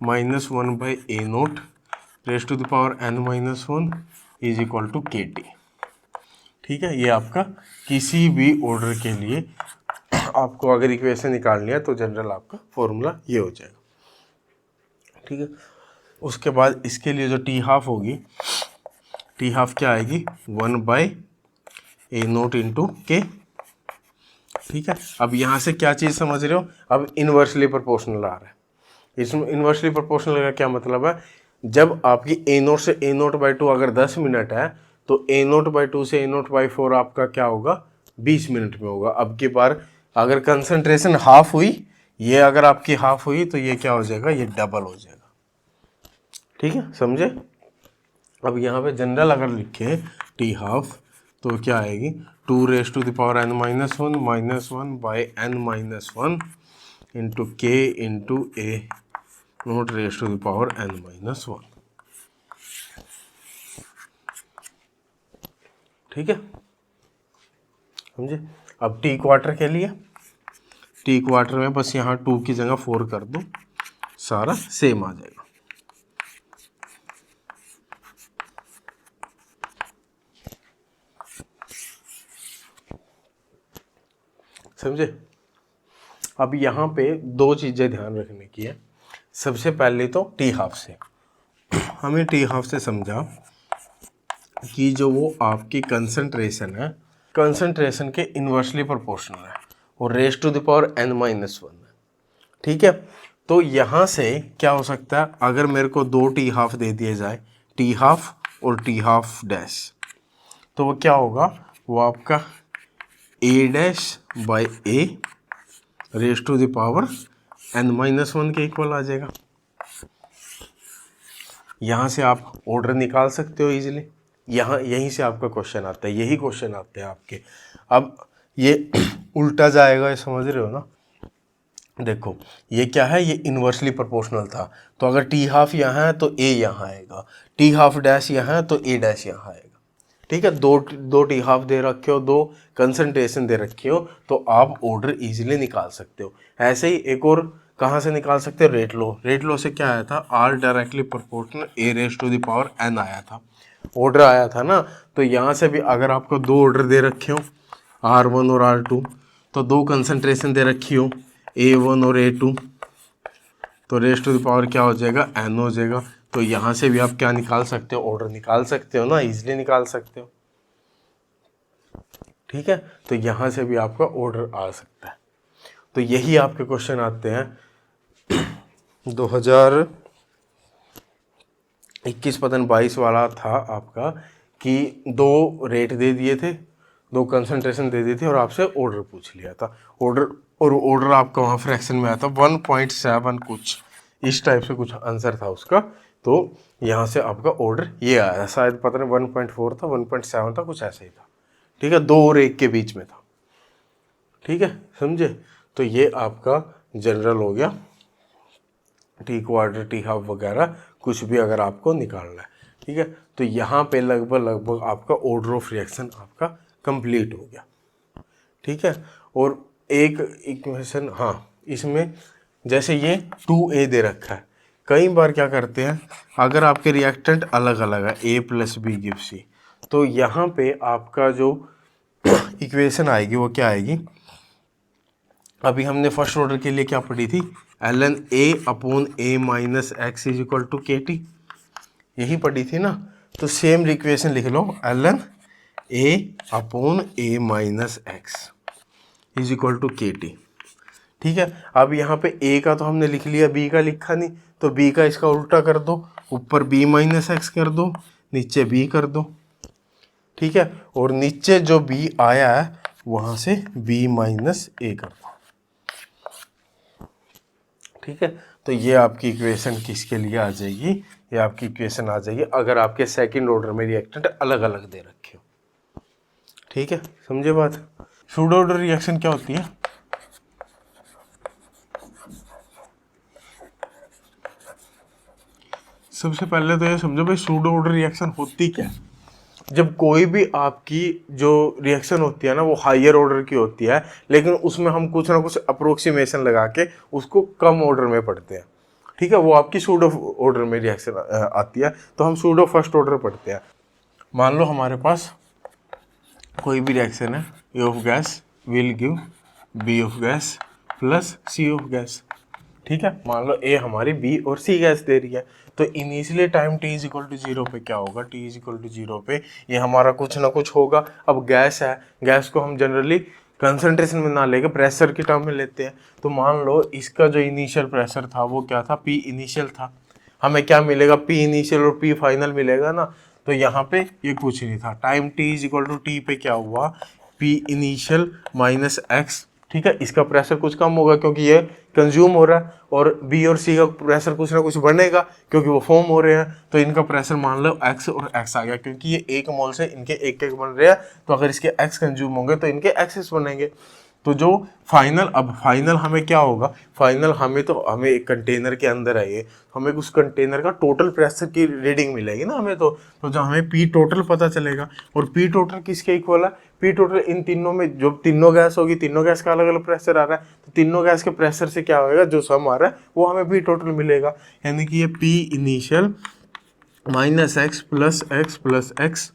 minus 1/a naught raise to the power n minus 1 is equal to KT, ठीक है। ये आपका किसी भी ऑर्डर के लिए आपको अगर इक्वेशन निकालनी है तो जनरल आपका फॉर्मूला ये हो जाएगा, ठीक है। उसके बाद इसके लिए जो टी हाफ होगी, टी हाफ क्या आएगी, 1/a नोट इंटू के, ठीक है। अब यहाँ से क्या चीज़ समझ रहे हो, अब इनवर्सली प्रोपोर्शनल आ रहा है, इसमें इन्वर्सली प्रोपोर्शनल का क्या मतलब है, जब आपकी A0 से A0/2 अगर 10 मिनट है तो A0/2 से A0/4 आपका क्या होगा, 20 मिनट में होगा। अब की बार अगर कंसंट्रेशन हाफ हुई, ये अगर आपकी हाफ हुई तो ये क्या हो जाएगा, ये डबल हो जाएगा। ठीक है, समझे। अब यहाँ पे जनरल अगर लिखे टी हाफ तो क्या आएगी, 2⁻n−1 -1/n−1 इंटू के इंटू A0⁻n−1। ठीक है, समझे। अब टी क्वार्टर के लिए, टी क्वार्टर में बस यहाँ 2 की जगह 4 कर दो, सारा सेम आ जाएगा। समझे। अब यहाँ पे 2 चीज़ें ध्यान रखने की है। सबसे पहले तो टी हाफ से, हमें टी हाफ से समझा कि जो वो आपकी कंसंट्रेशन है, कंसंट्रेशन के इन्वर्सली प्रोपोर्शनल है और n−1 है। ठीक है, तो यहाँ से क्या हो सकता है, अगर मेरे को 2 टी हाफ दे दिए जाए, टी हाफ और टी हाफ डैश, तो वो क्या होगा, वो आपका A'/n−1 के इक्वल आ जाएगा। यहाँ से आप ऑर्डर निकाल सकते हो इजीली। यहाँ यहीं से आपका क्वेश्चन आता है, यही क्वेश्चन आते हैं आपके। अब ये उल्टा जाएगा, ये समझ रहे हो ना। देखो ये क्या है, ये इन्वर्सली प्रोपोर्शनल था, तो अगर टी हाफ यहाँ है तो ए यहाँ आएगा, टी हाफ डैश यहाँ है तो ए डैश यहाँ आएगा। ठीक है, दो टी हाफ दे रखे हो, 2 कंसंट्रेशन दे रखे हो, तो आप ऑर्डर इजीली निकाल सकते हो। ऐसे ही एक और कहाँ से निकाल सकते हो, रेट लो। रेट लो से क्या आया था, आर डायरेक्टली प्रोपोर्शनल A⁻n आया था, ऑर्डर आया था ना। तो यहाँ से भी अगर आपको 2 ऑर्डर दे रखे हो, R1 और R2, तो 2 कंसंट्रेशन दे रखी हो, A1 और A2, तो रेज़ क्या हो जाएगा, n हो जाएगा। तो यहाँ से भी आप क्या निकाल सकते हो, ऑर्डर निकाल सकते हो ना, इजीली निकाल सकते हो। ठीक है, तो यहाँ से भी आपका ऑर्डर आ सकता है। तो यही आपके क्वेश्चन आते हैं 2021 पतन 22 वाला था आपका, कि 2 रेट दे दिए थे, 2 कंसंट्रेशन दे दिए थे और आपसे ऑर्डर पूछ लिया था। ऑर्डर आपका वहाँ फ्रैक्शन में आया था 1.7 कुछ इस टाइप से कुछ आंसर था उसका। तो यहाँ से आपका ऑर्डर ये आया, शायद पता नहीं 1.4 था, 1.7 था, कुछ ऐसा ही था। ठीक है, 2 और 1 के बीच में था। ठीक है, समझे। तो ये आपका जनरल हो गया, टी क्वार्टर, टी हाफ वगैरह कुछ भी अगर आपको निकालना है। ठीक है, तो यहाँ पे लगभग आपका ऑर्डर ऑफ रिएक्शन आपका कंप्लीट हो गया। ठीक है, और एक इक्वेशन, हाँ इसमें जैसे ये 2A दे रखा है, कई बार क्या करते हैं, अगर आपके रिएक्टेंट अलग अलग है, A + B गिव C, तो यहाँ पे आपका जो इक्वेशन आएगी वो क्या आएगी, अभी हमने फर्स्ट ऑर्डर के लिए क्या पढ़ी थी, ln A/A-x = KT, यही पढ़ी थी ना। तो सेम इक्वेशन लिख लो, ln A/A-x = KT। ठीक है, अब यहाँ पे A का तो हमने लिख लिया, B का लिखा नहीं, तो B का इसका उल्टा कर दो, ऊपर B-x कर दो, नीचे B कर दो। ठीक है, और नीचे जो B आया है वहाँ से B-A कर दो। ठीक है, तो ये आपकी इक्वेशन किसके लिए आ जाएगी, ये आपकी इक्वेशन आ जाएगी अगर आपके सेकंड ऑर्डर में रिएक्टेंट अलग अलग दे रखे हो। ठीक है, समझे बात। सूडो ऑर्डर रिएक्शन क्या होती है, सबसे पहले तो ये समझो भाई सूडो ऑर्डर रिएक्शन होती क्या है। जब कोई भी आपकी जो रिएक्शन होती है ना वो हायर ऑर्डर की होती है, लेकिन उसमें हम कुछ ना कुछ अप्रोक्सीमेशन लगा के उसको कम ऑर्डर में पढ़ते हैं। ठीक है, वो आपकी सूडो ऑर्डर में रिएक्शन आती है, तो हम सूडो फर्स्ट ऑर्डर पढ़ते हैं। मान लो हमारे पास कोई भी रिएक्शन है, A of gas will give B of gas plus C of gas. ठीक है, मान लो ए हमारी बी और सी गैस दे रही है, तो इनिशियली टाइम t = 0 पे क्या होगा, t = 0 पे ये हमारा कुछ ना कुछ होगा। अब गैस है, गैस को हम जनरली कंसंट्रेशन में ना लेके प्रेशर की टर्म में लेते हैं। तो मान लो इसका जो इनिशियल प्रेशर था वो क्या था, P इनिशियल था। हमें क्या मिलेगा, P इनिशियल और P फाइनल मिलेगा ना। तो यहाँ पे ये कुछ नहीं था, time t is equal to T पे क्या हुआ, P इनिशियल माइनस x, ठीक है। इसका प्रेशर कुछ कम होगा क्योंकि ये कंज्यूम हो रहा है, और B और C का प्रेशर कुछ ना कुछ बढ़ेगा क्योंकि वो फॉर्म हो रहे हैं। तो इनका प्रेशर मान लो x और x आ गया, क्योंकि ये एक मोल से इनके एक एक बन रहे हैं, तो अगर इसके x कंज्यूम होंगे तो इनके x's बनेंगे। तो जो फाइनल, अब फाइनल हमें क्या होगा, फाइनल हमें एक कंटेनर के अंदर है ये, हमें उस कंटेनर का टोटल प्रेशर की रीडिंग मिलेगी ना हमें। तो जो हमें पी टोटल पता चलेगा, और पी टोटल किसके इक्वल है, पी टोटल इन तीनों में, जो तीनों गैस होगी, तीनों गैस का अलग अलग प्रेशर आ रहा है, तो तीनों गैस के प्रेशर से क्या होगा, जो सम आ रहा है वो हमें पी टोटल मिलेगा। यानी कि ये P initial minus x plus x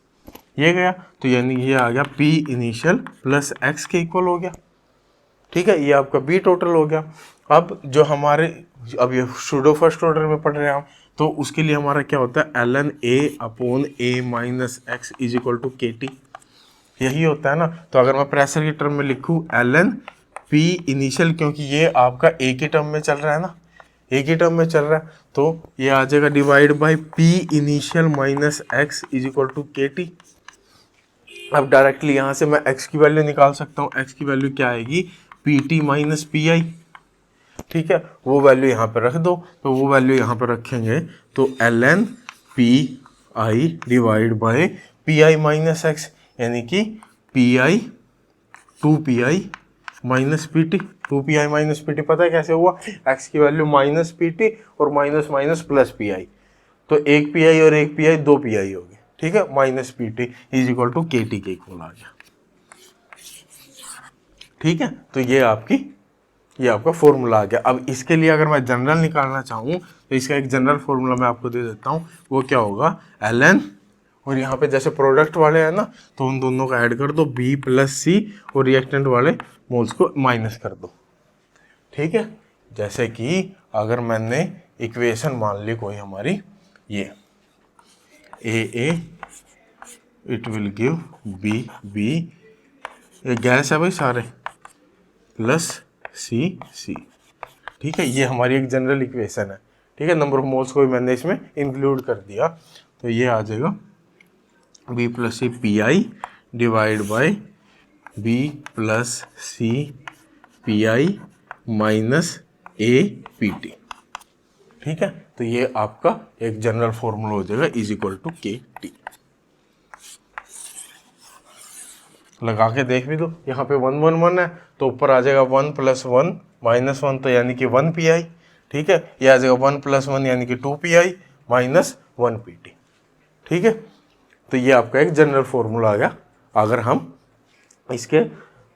ये गया, तो यानी ये आ गया पी इनिशियल प्लस एक्स के इक्वल हो गया, ठीक है। ये आपका बी टोटल हो गया। अब जो हमारे, अब ये सूडो फर्स्ट ऑर्डर में पढ़ रहे हैं हम, तो उसके लिए हमारा क्या होता है, ln a upon a minus X is equal to K T, यही होता है ना। तो अगर मैं प्रेशर की टर्म में लिखूँ ln p इनिशियल, क्योंकि ये आपका a की टर्म में चल रहा है ना, a की टर्म में चल रहा है, तो ये आ जाएगा divide by p initial minus X is equal to K T. अब डायरेक्टली यहाँ से मैं x की वैल्यू निकाल सकता हूँ, x की वैल्यू क्या आएगी, P T minus P I, ठीक है। वो वैल्यू यहाँ पर रख दो, तो वो वैल्यू यहाँ पर रखेंगे, तो ln P I divide by P I minus x, यानी कि P I 2pi minus P T, 2pi minus P T पता है कैसे हुआ, x की वैल्यू माइनस पी टी और minus minus plus P I, तो एक पी आई और एक पी आई, 2 PI हो गए, ठीक है। Minus P T is equal to K T के इक्वल आ गया, ठीक है। तो ये आपका फॉर्मूला आ गया। अब इसके लिए अगर मैं जनरल निकालना चाहूँ तो इसका एक जनरल फॉर्मूला मैं आपको दे देता हूँ, वो क्या होगा, ln, और यहाँ पे जैसे प्रोडक्ट वाले हैं ना, तो उन दोनों का ऐड कर दो, B प्लस सी, और रिएक्टेंट वाले मोल्स को माइनस कर दो, ठीक है। जैसे कि अगर मैंने इक्वेशन मान ली कोई हमारी ये AA it will give B, ये गैस है भाई सारे, प्लस C, ठीक है। ये हमारी एक जनरल इक्वेशन है, ठीक है। नंबर ऑफ मोल्स को भी मैंने इसमें इंक्लूड कर दिया, तो ये आ जाएगा B plus C P I divide by B plus C P I minus A P T, ठीक है। तो ये आपका एक जनरल फॉर्मूला हो जाएगा is equal to K T. लगा के देख भी दो, यहाँ पे 1 1 1 है, तो ऊपर आ जाएगा 1 प्लस 1 माइनस 1, तो यानी कि 1 पी आई, ठीक है। ये आ जाएगा 1 प्लस 1 यानी कि 2 P I minus 1 P T, ठीक है। तो ये आपका एक जनरल फॉर्मूला आ गया। अगर हम इसके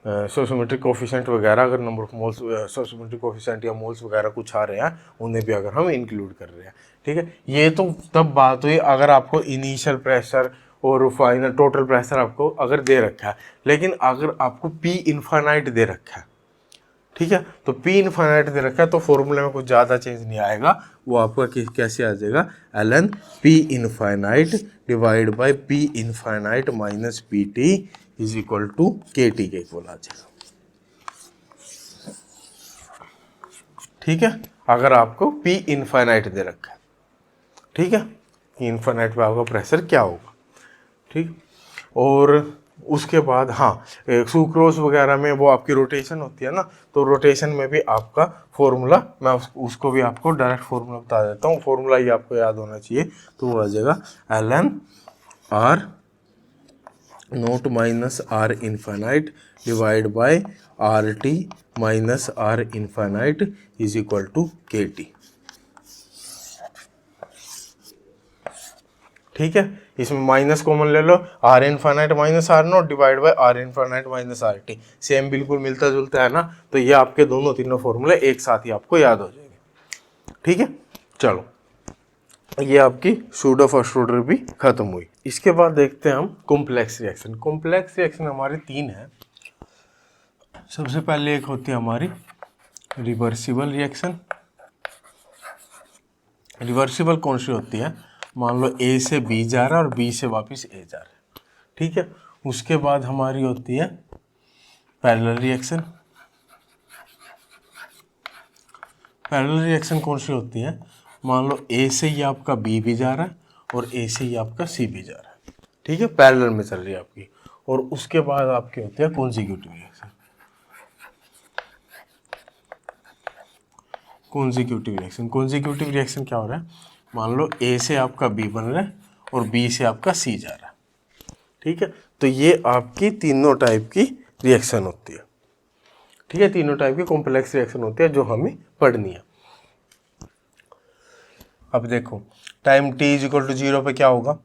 सोशियोमेट्रिक कोफिशिएंट वगैरह, अगर number of moles, sociometric coefficient या मोल्स वगैरह कुछ आ रहे हैं, उन्हें भी अगर हम इंक्लूड कर रहे हैं, ठीक है। ये तो तब बात हुई अगर आपको इनिशियल प्रेशर और फाइनल टोटल प्रेशर आपको अगर दे रखा है, लेकिन अगर आपको P इनफाइनाइट दे रखा है, ठीक है, तो P इनफाइनाइट दे रखा है, तो फॉर्मूले में कुछ ज़्यादा चेंज नहीं आएगा, वो आपका कैसे आ जाएगा, ln P infinite divide by P infinite minus P T is equal to K T के इक्वल आ जाएगा, ठीक है। अगर आपको P इनफाइनाइट दे रखा है, ठीक है, इनफाइनाइट पे आपका प्रेशर क्या होगा, ठीक। और उसके बाद हाँ, सुक्रोज वगैरह में वो आपकी रोटेशन होती है ना, तो रोटेशन में भी आपका फॉर्मूला, मैं उसको भी आपको डायरेक्ट फॉर्मूला बता देता हूँ, फॉर्मूला ये आपको याद होना चाहिए, तो वो आ जाएगा ln r naught minus r infinite divide by R T minus r infinite is equal to K T, ठीक है। इसमें माइनस कॉमन ले लो, R infinite minus R naught divide by R infinite minus R T, same बिल्कुल मिलता जुलता है ना, तो ये आपके दोनों तीनों फॉर्मूले एक साथ ही आपको याद हो जाएंगे, ठीक है। चलो, ये आपकी सूडो फर्स्ट ऑर्डर भी खत्म हुई। इसके बाद देखते हैं हम कॉम्प्लेक्स रिएक्शन। कॉम्प्लेक्स रिएक्शन हमारे 3 है। सबसे पहले एक होती है हमारी रिवर्सिबल रिएक्शन। रिवर्सिबल कौन सी होती है, मान लो A से B जा रहा है और B से वापस A जा रहा है, ठीक है। उसके बाद हमारी होती है पैरेलल रिएक्शन। पैरेलल रिएक्शन कौन सी होती है? मान लो ए से ही आपका बी भी जा रहा है और ए से ही आपका सी भी जा रहा है, ठीक है, पैरेलल में चल रही है आपकी, और उसके बाद आपकी होती है consecutive reaction. Consecutive reaction, consecutive reaction क्या हो रहा है? मान लो ए से आपका बी बन रहा है और बी से आपका सी जा रहा है, ठीक है। तो ये आपकी तीनों टाइप की रिएक्शन होती है, ठीक है, तीनों टाइप की कॉम्प्लेक्स रिएक्शन होती है जो हमें पढ़नी है। अब देखो टाइम t इक्वल टू 0 पे क्या होगा?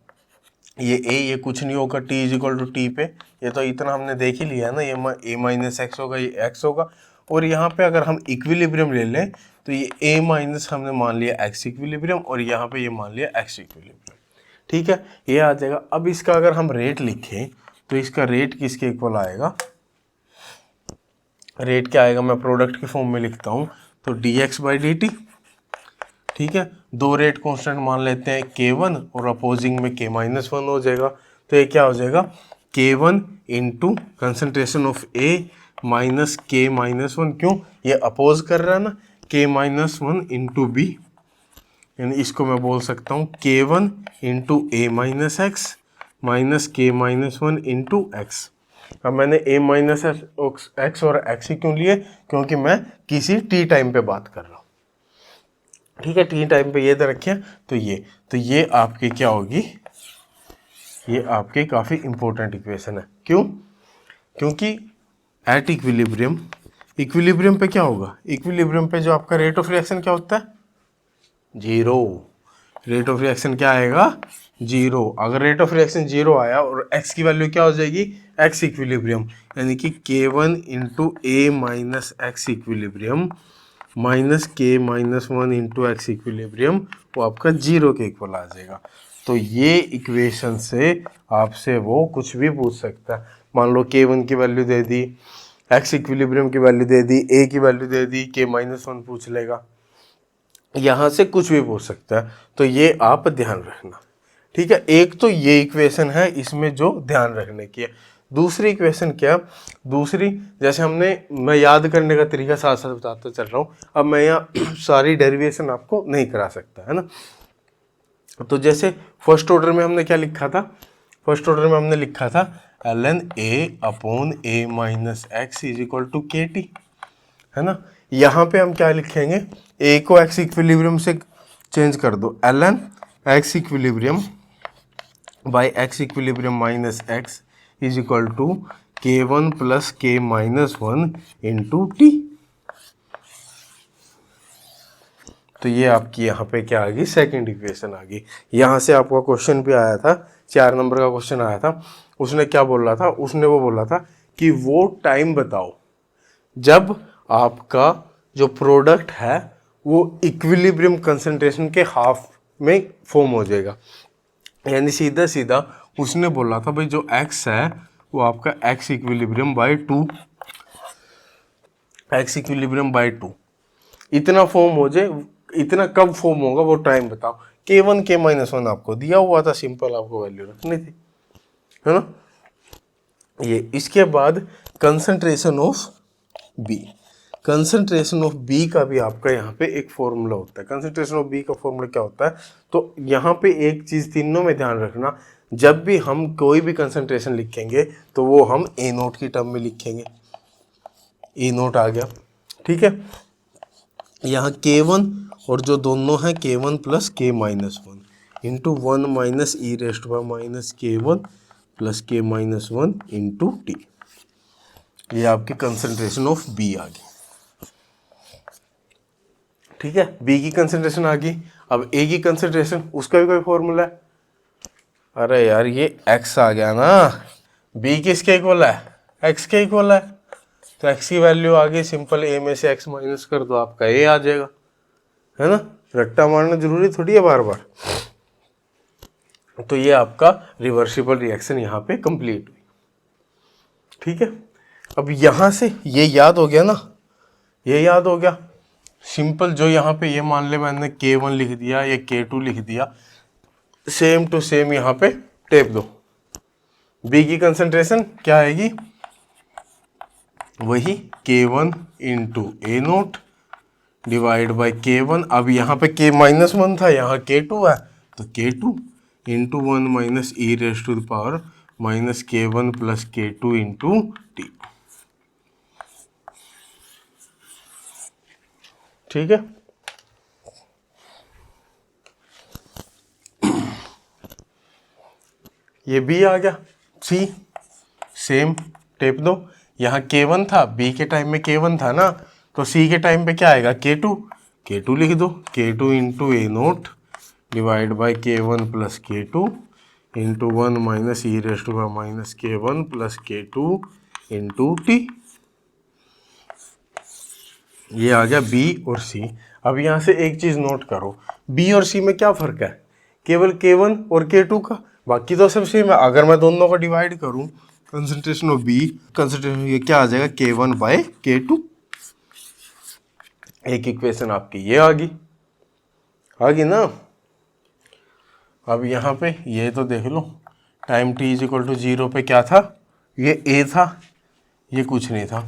ये कुछ नहीं होगा t इक्वल टू टी पे, ये तो इतना हमने देख ही लिया ना, ये a माइनस एक्स होगा, ये x होगा, और यहाँ पे अगर हम इक्विलिब्रियम ले लें तो ये a माइनस हमने मान लिया x इक्विलिब्रियम और यहाँ पे ये मान लिया x इक्विलिब्रियम, ठीक है, ये आ जाएगा। अब इसका अगर हम रेट लिखें तो इसका रेट किसके इक्वल आएगा? रेट क्या आएगा? मैं प्रोडक्ट के फॉर्म में लिखता हूँ तो dx बाई dt, ठीक है, दो रेट कांस्टेंट मान लेते हैं k1 और अपोजिंग में k-1 हो जाएगा, तो ये क्या हो जाएगा? k1 into concentration of a minus k-1, क्यों? ये अपोज कर रहा है ना, k-1 इंटू बी, यानी इसको मैं बोल सकता हूँ k1 into a minus x minus k-1 into x. अब मैंने a माइनस एक्स और x ही क्यों लिए? क्योंकि मैं किसी t टाइम पे बात कर रहा हूँ, ठीक है, t टाइम पे ये दे रखे हैं, तो ये आपकी क्या होगी? ये आपके काफ़ी इंपॉर्टेंट इक्वेशन है। क्यों? क्योंकि एट इक्विलिब्रियम, इक्विलिब्रियम पे क्या होगा? इक्विलिब्रियम पे जो आपका रेट ऑफ रिएक्शन क्या होता है? 0। रेट ऑफ रिएक्शन क्या आएगा? 0। अगर रेट ऑफ रिएक्शन 0 आया और x की वैल्यू क्या हो जाएगी? x इक्विलिब्रियम, यानी कि k1 into A minus X equilibrium minus k-1 into X equilibrium, वो आपका 0 के इक्वल आ जाएगा। तो ये इक्वेशन से आपसे वो कुछ भी पूछ सकता है। मान लो k1 की वैल्यू दे दी, x इक्विलिब्रियम की वैल्यू दे दी, a की वैल्यू दे दी, k-1 पूछ लेगा, यहाँ से कुछ भी पूछ सकता है, तो ये आप ध्यान रखना, ठीक है। एक तो ये इक्वेशन है, इसमें जो ध्यान रखने की है। दूसरी इक्वेशन क्या? दूसरी, जैसे मैं याद करने का तरीका साथ साथ बताता चल रहा हूँ, अब मैं यहाँ सारी डेरिवेशन आपको नहीं करा सकता, है ना। तो जैसे फर्स्ट ऑर्डर में हमने क्या लिखा था? फर्स्ट ऑर्डर में हमने लिखा था ln a upon a minus X is equal to K T, है ना। यहाँ पे हम क्या लिखेंगे? a को x इक्विलिब्रियम से चेंज कर दो, ln x equilibrium by x equilibrium minus X is equal to k1 plus k-1 into T. तो ये आपकी यहाँ पे क्या आ गई? सेकेंड इक्वेशन आ गई। यहाँ से आपका क्वेश्चन भी आया था, 4 नंबर का क्वेश्चन आया था, उसने क्या बोला था? उसने वो बोला था कि वो टाइम बताओ जब आपका जो प्रोडक्ट है वो इक्विलिब्रियम कंसंट्रेशन के हाफ में फॉर्म हो जाएगा। यानी सीधा सीधा उसने बोला था भाई जो x है वो आपका x equilibrium by 2, x equilibrium by 2 इतना फॉर्म हो जाए, इतना कब फॉर्म होगा वो टाइम बताओ। k1 k-1 आपको दिया हुआ था, सिंपल आपको वैल्यू रखनी थी, है ना। ये इसके बाद concentration of B, concentration of B का भी आपका यहाँ पे एक फॉर्मूला होता है। कंसंट्रेशन ऑफ B का फॉर्मूला क्या होता है? तो यहाँ पे एक चीज़ तीनों में ध्यान रखना, जब भी हम कोई भी कंसंट्रेशन लिखेंगे तो वो हम A0 की टर्म में लिखेंगे। A0 आ गया, ठीक है। यहाँ K1 और जो दोनों हैं K1 plus K-1 into 1 minus e raised to minus K1 plus K-1 into T. ये आपकी कंसंट्रेशन ऑफ B आ गई, ठीक है। B की कंसंट्रेशन आ गई। अब A की कंसंट्रेशन, उसका भी कोई फॉर्मूला है? अरे यार ये X आ गया ना, B किसके इक्वल है? X के इक्वल है, तो X की वैल्यू आ गई, सिंपल A में से X माइनस कर दो, आपका A आ जाएगा, है ना। रट्टा मारना जरूरी थोड़ी है बार बार। तो ये आपका रिवर्सिबल रिएक्शन यहाँ पे कंप्लीट हुई, ठीक है। अब यहाँ से ये याद हो गया ना, ये याद हो गया सिंपल, जो यहाँ पे ये मान ले मैंने K1 लिख दिया, ये K2 लिख दिया, सेम टू सेम यहाँ पे टेप दो। B की कंसंट्रेशन क्या आएगी? वही k1 into A naught divide by k1। अब यहाँ पे k -1 था, यहाँ k2 है, तो k2 into 1 minus e raise to the power minus k1 plus k2 into T. ठीक है, ये b आ गया। c सेम टेप दो, यहाँ k1 था, b के टाइम में k1 था ना, तो c के टाइम पे क्या आएगा k2 लिख दो, k2 into A naught divide by k1 plus k2 into 1 minus e raise to power minus k1 plus k2 into T. ये आ गया b और c। अब यहाँ से एक चीज़ नोट करो, b और c में क्या फ़र्क है, केवल k1 और k2 का, बाकी तो सब सेम है। अगर मैं दोनों को डिवाइड करूँ, कंसंट्रेशन ऑफ b, कंसंट्रेशन ये क्या आ जाएगा k1 बाय k2। एक इक्वेशन आपकी ये आ गई ना। अब यहाँ पे ये तो देख लो, time t is equal to 0 पे क्या था, ये a था, ये कुछ नहीं था।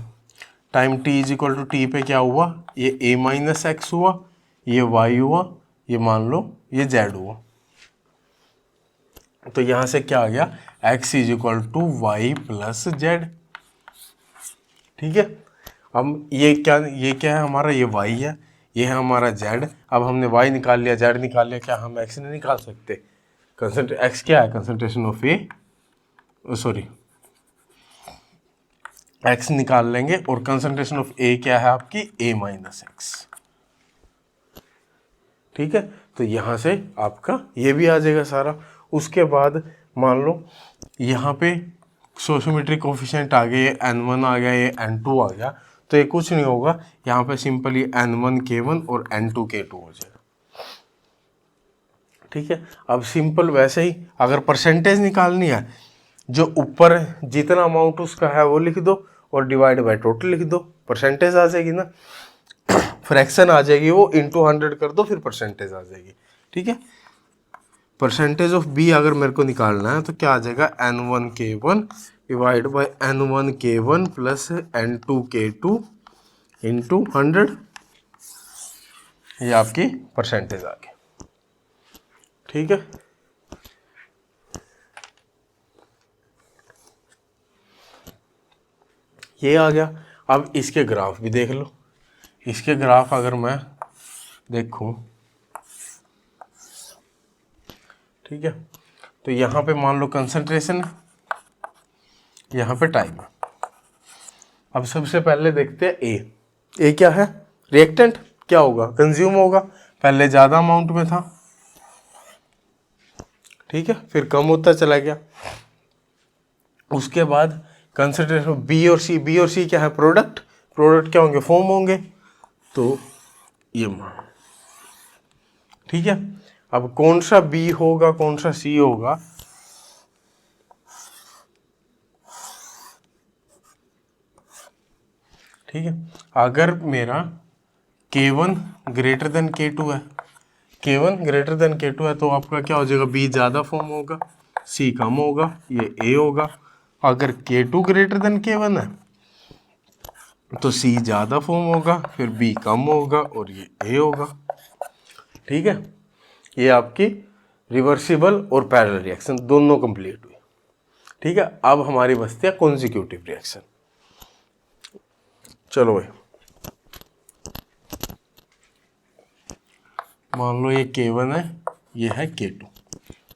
Time t is equal to T पे क्या हुआ, ये a माइनस एक्स हुआ, ये y हुआ, ये मान लो ये z हुआ। तो यहाँ से क्या आ गया, x is equal to Y plus Z. ठीक है, अब ये क्या है हमारा, ये y है, ये है हमारा z। अब हमने y निकाल लिया, z निकाल लिया, क्या हम x नहीं निकाल सकते। x क्या है, concentration of A, sorry x निकाल लेंगे, और कंसंट्रेशन ऑफ ए क्या है आपकी a माइनस एक्स। ठीक है, तो यहाँ से आपका ये भी आ जाएगा सारा। उसके बाद मान लो यहाँ पे सोशियोमेट्रिक कोफिशिएंट आ गए, n1 आ गया, ये n2 आ गया, तो ये कुछ नहीं होगा, यहाँ पे सिंपली n1 k1 और n2 k2 हो जाएगा। ठीक है, अब सिंपल वैसे ही अगर परसेंटेज निकालनी है, जो ऊपर जितना अमाउंट उसका है वो लिख दो और डिवाइड बाय टोटल लिख दो, परसेंटेज आ जाएगी ना, फ्रैक्शन आ जाएगी, वो इंटू 100 कर दो, फिर परसेंटेज आ जाएगी। ठीक है, परसेंटेज ऑफ बी अगर मेरे को निकालना है तो क्या आ जाएगा, n1 k1 divide by n1 k1 plus n2 k2 into 100। ये आपकी परसेंटेज आ गई। ठीक है, ये आ गया। अब इसके ग्राफ भी देख लो, इसके ग्राफ अगर मैं देखूं, ठीक है, तो यहाँ पे मान लो कंसंट्रेशन है, यहाँ पे टाइम है। अब सबसे पहले देखते हैं ए क्या है, रिएक्टेंट क्या होगा, कंज्यूम होगा, पहले ज़्यादा अमाउंट में था, ठीक है, फिर कम होता चला गया। उसके बाद कंसंट्रेशन बी और सी क्या है, प्रोडक्ट क्या होंगे, फोम होंगे, तो ये मान, ठीक है। अब कौन सा बी होगा कौन सा सी होगा, ठीक है। अगर मेरा K1 ग्रेटर देन K2 है, K1 ग्रेटर देन K2 है, तो आपका क्या हो जाएगा, B ज़्यादा फॉर्म होगा, C कम होगा, ये A होगा। अगर K2 ग्रेटर देन K1 है तो C ज़्यादा फॉर्म होगा, फिर B कम होगा और ये A होगा। ठीक है, ये आपकी रिवर्सिबल और पैरेलल रिएक्शन दोनों कंप्लीट हुई। ठीक है, अब हमारी बचती है कॉन्जिक्यूटिव रिएक्शन। चलो भाई, मान लो ये K1 है, ये है K2,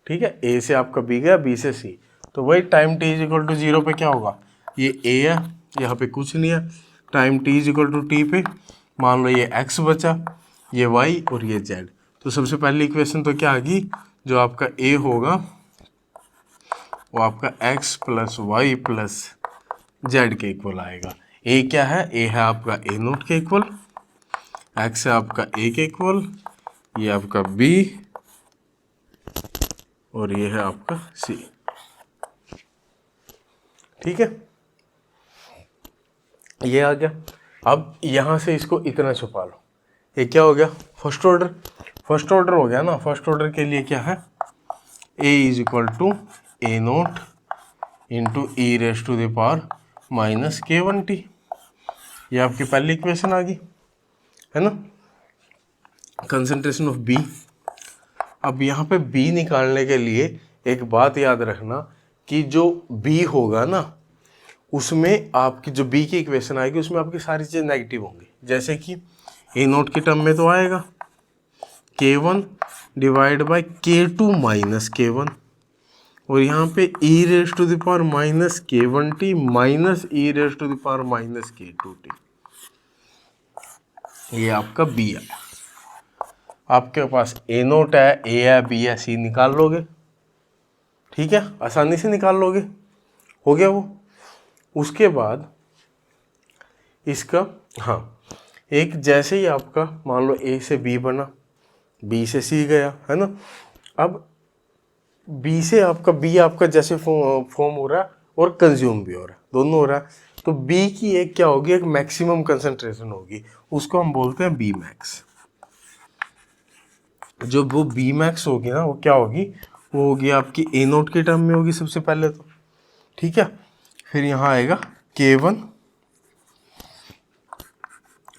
ठीक है। A से आपका B गया, B से C, तो वही time t is equal to 0 पे क्या होगा, ये A है, यहाँ पे कुछ नहीं है, time t is equal to t पे मान लो ये x बचा, ये y और ये z। तो सबसे पहली इक्वेशन तो क्या आ गई, जो आपका A होगा वो आपका x plus Y plus Z के इक्वल आएगा। A क्या है, A है आपका A नोट के इक्वल, x है आपका A के इक्वल, ये आपका B और ये है आपका C। ठीक है, ये आ गया। अब यहाँ से इसको इतना छुपा लो, ये क्या हो गया, फर्स्ट ऑर्डर हो गया ना। फर्स्ट ऑर्डर के लिए क्या है, A is equal to A naught into e raise to the power minus K1t। ये आपकी पहली इक्वेशन आ गई, है ना, कंसंट्रेशन ऑफ बी। अब यहाँ पे बी निकालने के लिए एक बात याद रखना कि जो बी होगा ना उसमें आपकी जो बी की इक्वेशन आएगी उसमें आपकी सारी चीज़ें नेगेटिव होंगी। जैसे कि ए नोट के टर्म में तो आएगा K1 divide by K2 minus K1, और यहाँ पे e raise to the power minus K1t minus e raise to the power minus K2t। ये आपका बी है। आपके पास ए नोट है, ए है, बी है, सी निकाल लोगे, ठीक है, आसानी से निकाल लोगे, हो गया वो। उसके बाद इसका हाँ, एक जैसे ही आपका मान लो ए से बी बना, बी से सी गया, है ना, अब बी से आपका बी आपका जैसे फॉर्म हो रहा है और कंज्यूम भी हो रहा है, दोनों हो रहा है, तो बी की एक क्या होगी, एक मैक्सिमम कंसंट्रेशन होगी, उसको हम बोलते हैं बी मैक्स। जो वो बी मैक्स होगी ना वो क्या होगी, वो होगी आपकी ए नोट के टर्म में होगी सबसे पहले तो, ठीक है, फिर यहाँ आएगा K1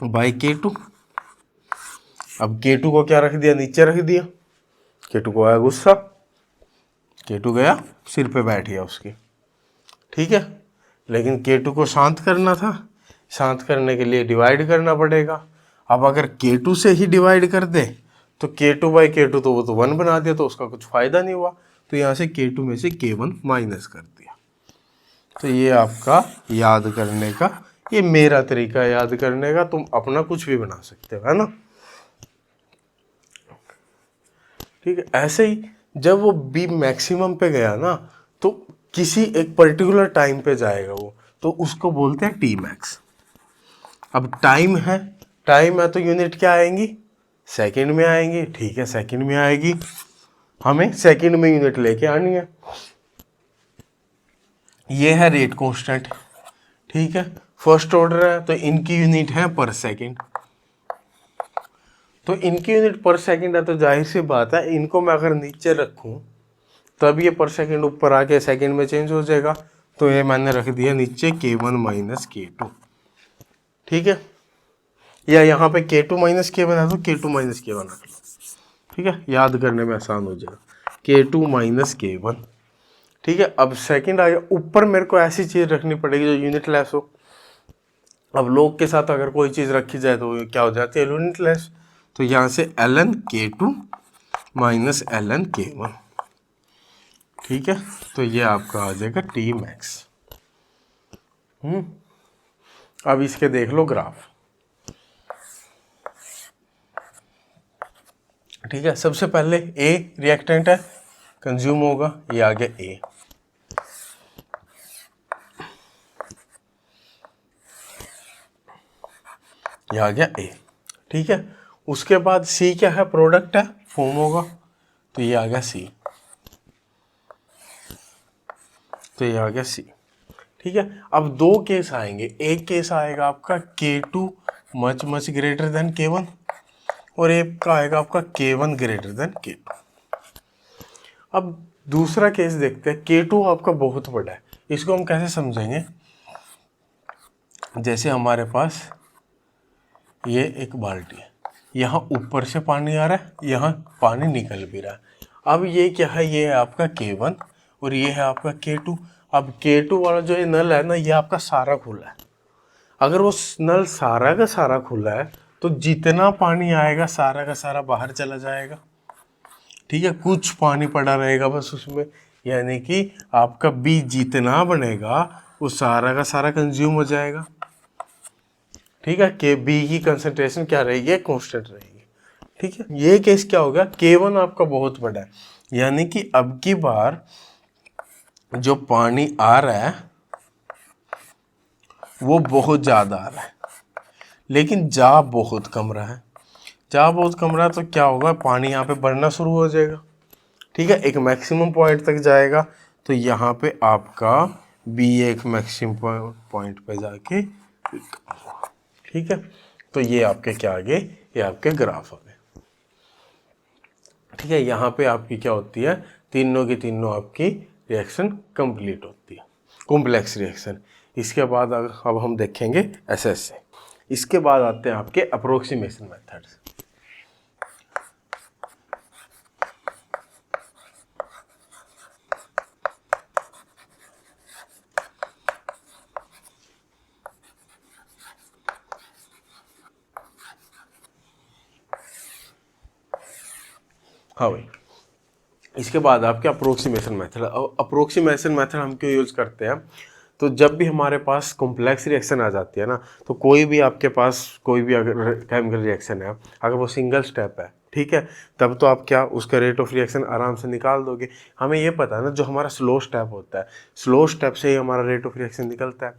बाई K2। अब K2 को क्या रख दिया, नीचे रख दिया, K2 को आया गुस्सा, K2 गया सिर पे बैठ गया उसके, ठीक है, लेकिन K2 को शांत करना था, शांत करने के लिए डिवाइड करना पड़ेगा। अब अगर K2 से ही डिवाइड कर दे तो K2 बाई K2 तो वो तो 1 बना दिया, तो उसका कुछ फायदा नहीं हुआ, तो यहाँ से K2 में से K1 माइनस कर दिया। तो ये आपका याद करने का, ये मेरा तरीका है याद करने का, तुम अपना कुछ भी बना सकते हो, है ना, ठीक है। ऐसे ही जब वो बी मैक्सिमम पे गया ना तो किसी एक पर्टिकुलर टाइम पे जाएगा वो, तो उसको बोलते हैं टी मैक्स। अब टाइम है तो यूनिट क्या आएंगी, सेकंड में आएंगी, ठीक है, सेकंड में आएगी, हमें सेकंड में यूनिट लेके आनी है। ये है रेट कांस्टेंट, ठीक है, फर्स्ट ऑर्डर है तो इनकी यूनिट है पर सेकंड, तो इनकी यूनिट पर सेकंड है, तो जाहिर सी बात है इनको मैं अगर नीचे रखूं तब ये पर सेकंड ऊपर आके सेकंड में चेंज हो जाएगा, तो ये मैंने रख दिया नीचे K1 माइनस K2, ठीक है, या यहाँ पे K2 माइनस K1 है तो K2 माइनस K1 रख लो, ठीक है, याद करने में आसान हो जाएगा, K2 माइनस K1, ठीक है। अब सेकंड आ गया, ऊपर मेरे को ऐसी चीज़ रखनी पड़ेगी जो यूनिट लेस हो। अब लोग के साथ अगर कोई चीज़ रखी जाए तो क्या हो जाती है, यूनिट लेस, तो यहाँ से ln K2 minus ln K1, ठीक है, तो ये आपका आ जाएगा टी मैक्स। अब इसके देख लो ग्राफ, ठीक है, सबसे पहले ए रिएक्टेंट है, कंज्यूम होगा, ये आ गया ए, ये आ गया ए, ठीक है। उसके बाद सी क्या है, प्रोडक्ट है, फॉर्म होगा, तो ये आ गया सी, तो ये आ गया सी, ठीक है। अब दो केस आएंगे, एक केस आएगा आपका K2 much much greater than K1, और एक का आएगा आपका K1 ग्रेटर देन K2। अब दूसरा केस देखते हैं, K2 आपका बहुत बड़ा है, इसको हम कैसे समझेंगे, जैसे हमारे पास ये एक बाल्टी है, यहाँ ऊपर से पानी आ रहा है, यहाँ पानी निकल भी रहा है। अब ये क्या है, ये है आपका K1 और ये है आपका K2। अब K2 वाला जो ये नल है ना, ये आपका सारा खुला है, अगर वो नल सारा का सारा खुला है तो जितना पानी आएगा सारा का सारा बाहर चला जाएगा, ठीक है, कुछ पानी पड़ा रहेगा बस उसमें, यानी कि आपका बी जितना बनेगा वो सारा का सारा कंज्यूम हो जाएगा, ठीक है, के बी की कंसंट्रेशन क्या रहेगी, कांस्टेंट रहेगी, ठीक है। ये केस क्या होगा, K1 आपका बहुत बड़ा है, यानी कि अब की बार जो पानी आ रहा है वो बहुत ज़्यादा आ रहा है, लेकिन जा बहुत कम रहा है, जा बहुत कम रहा है, तो क्या होगा, पानी यहाँ पे बढ़ना शुरू हो जाएगा, ठीक है, एक मैक्सिमम पॉइंट तक जाएगा, तो यहाँ पे आपका बी एक मैक्सिमम पॉइंट पे जाके, ठीक है, तो ये आपके क्या आ गए, ये आपके ग्राफ आ गए, ठीक है। यहाँ पे आपकी क्या होती है, तीनों की तीनों आपकी रिएक्शन कंप्लीट होती है, कॉम्प्लेक्स रिएक्शन। इसके बाद अब हम देखेंगे एसएस से। इसके बाद आते हैं आपके अप्रोक्सीमेशन मेथड्स। हाँ भाई, इसके बाद आपके अप्रोक्सीमेशन मेथड। अप्रोक्सीमेशन मेथड हम क्यों यूज़ करते हैं, तो जब भी हमारे पास कॉम्प्लेक्स रिएक्शन आ जाती है ना, तो कोई भी आपके पास कोई भी अगर केमिकल रिएक्शन है, अगर वो सिंगल स्टेप है, ठीक है, तब तो आप क्या उसका रेट ऑफ रिएक्शन आराम से निकाल दोगे। हमें ये पता है ना, जो हमारा स्लो स्टेप होता है, स्लो स्टेप से ही हमारा रेट ऑफ रिएक्शन निकलता है।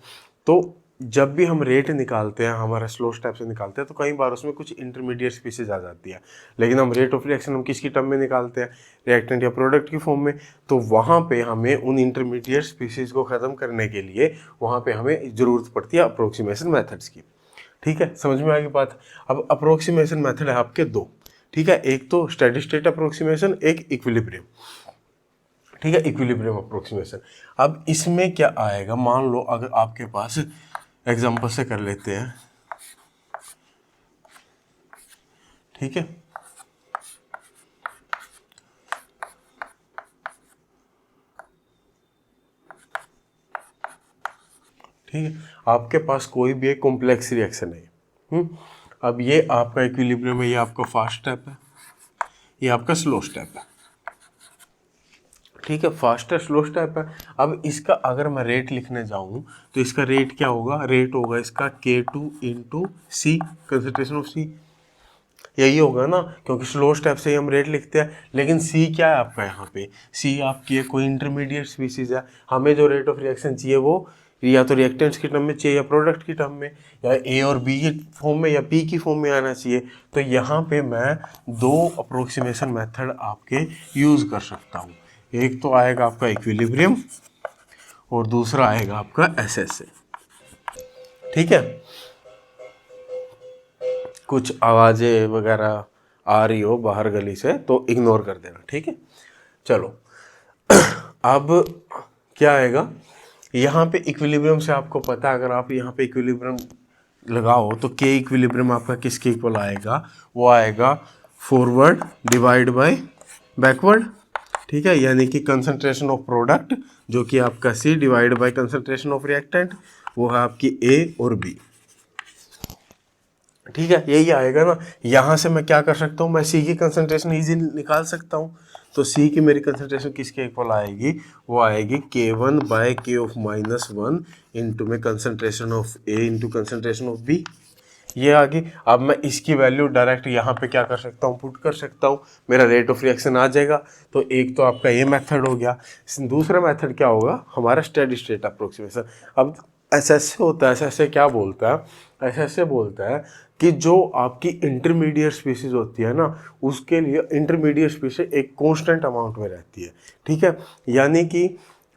तो जब भी हम रेट निकालते हैं, हमारा स्लो स्टेप से निकालते हैं, तो कई बार उसमें कुछ इंटरमीडिएट स्पीसीज आ जाती है, लेकिन हम रेट ऑफ रिएक्शन हम किसकी टर्म में निकालते हैं, रिएक्टेंट या प्रोडक्ट की फॉर्म में। तो वहाँ पे हमें उन इंटरमीडिएट स्पीसीज को ख़त्म करने के लिए वहाँ पे हमें ज़रूरत पड़ती है अप्रोक्सीमेशन मेथड्स की। ठीक है, समझ में आ गई बात। अब अप्रोक्सीमेशन मेथड है आपके दो, ठीक है, एक तो स्टेडी स्टेट अप्रोक्सीमेशन, एक इक्विलिब्रियम। ठीक है, इक्विलिब्रियम अप्रोक्सीमेशन। अब इसमें क्या आएगा, मान लो अगर आपके पास एग्जांपल से कर लेते हैं, ठीक है, ठीक है, आपके पास कोई भी एक कॉम्प्लेक्स रिएक्शन है। अब ये आपका इक्विलिब्रियम है, ये आपका फास्ट स्टेप है, ये आपका स्लो स्टेप है। ठीक है, फास्ट है, स्लो स्टेप है। अब इसका अगर मैं रेट लिखने जाऊं तो इसका रेट क्या होगा, रेट होगा इसका K2 into C, concentration of C, यही होगा ना, क्योंकि स्लो स्टेप से ही हम रेट लिखते हैं। लेकिन सी क्या है आपका, यहाँ पे सी आपकी कोई इंटरमीडिएट स्पीसीज है। हमें जो रेट ऑफ रिएक्शन चाहिए वो या तो रिएक्टेंट्स की टर्म में चाहिए, या प्रोडक्ट की टर्म में, या ए और बी की फॉर्म में, या पी की फॉर्म में आना चाहिए। तो यहाँ पे मैं दो अप्रोक्सीमेशन मेथड आपके यूज़ कर सकता हूँ। एक तो आएगा आपका इक्विलिब्रियम और दूसरा आएगा आपका एसएसए। ठीक है, कुछ आवाज़ें वगैरह आ रही हो बाहर गली से तो इग्नोर कर देना, ठीक है। चलो अब क्या आएगा, यहाँ पे इक्विलिब्रियम से आपको पता है, अगर आप यहाँ पे इक्विलिब्रियम लगाओ तो के इक्विलिब्रियम आपका किसके इक्वल आएगा, वो आएगा फॉरवर्ड डिवाइड बाय बैकवर्ड। ठीक है, यानी कि कंसंट्रेशन ऑफ प्रोडक्ट जो कि आपका C divide by concentration of reactant, वो है आपकी ए और बी। ठीक है, यही आएगा ना। यहाँ से मैं क्या कर सकता हूँ, मैं सी की कंसंट्रेशन इजी निकाल सकता हूँ। तो सी की मेरी कंसंट्रेशन किसके इक्वल आएगी, वो आएगी K1 by K of -1 into में concentration of A into concentration of B, ये आ गई। अब मैं इसकी वैल्यू डायरेक्ट यहाँ पे क्या कर सकता हूँ, पुट कर सकता हूँ, मेरा रेट ऑफ रिएक्शन आ जाएगा। तो एक तो आपका ये मेथड हो गया। दूसरा मेथड क्या होगा, हमारा स्टेडी स्टेट अप्रोक्सीमेशन। अब ऐसे होता है, ऐसे क्या बोलता है, ऐसे बोलता है कि जो आपकी इंटरमीडिएट स्पीसीज होती है ना, उसके लिए इंटरमीडिएट स्पीसीज एक कांस्टेंट अमाउंट में रहती है। ठीक है, यानी कि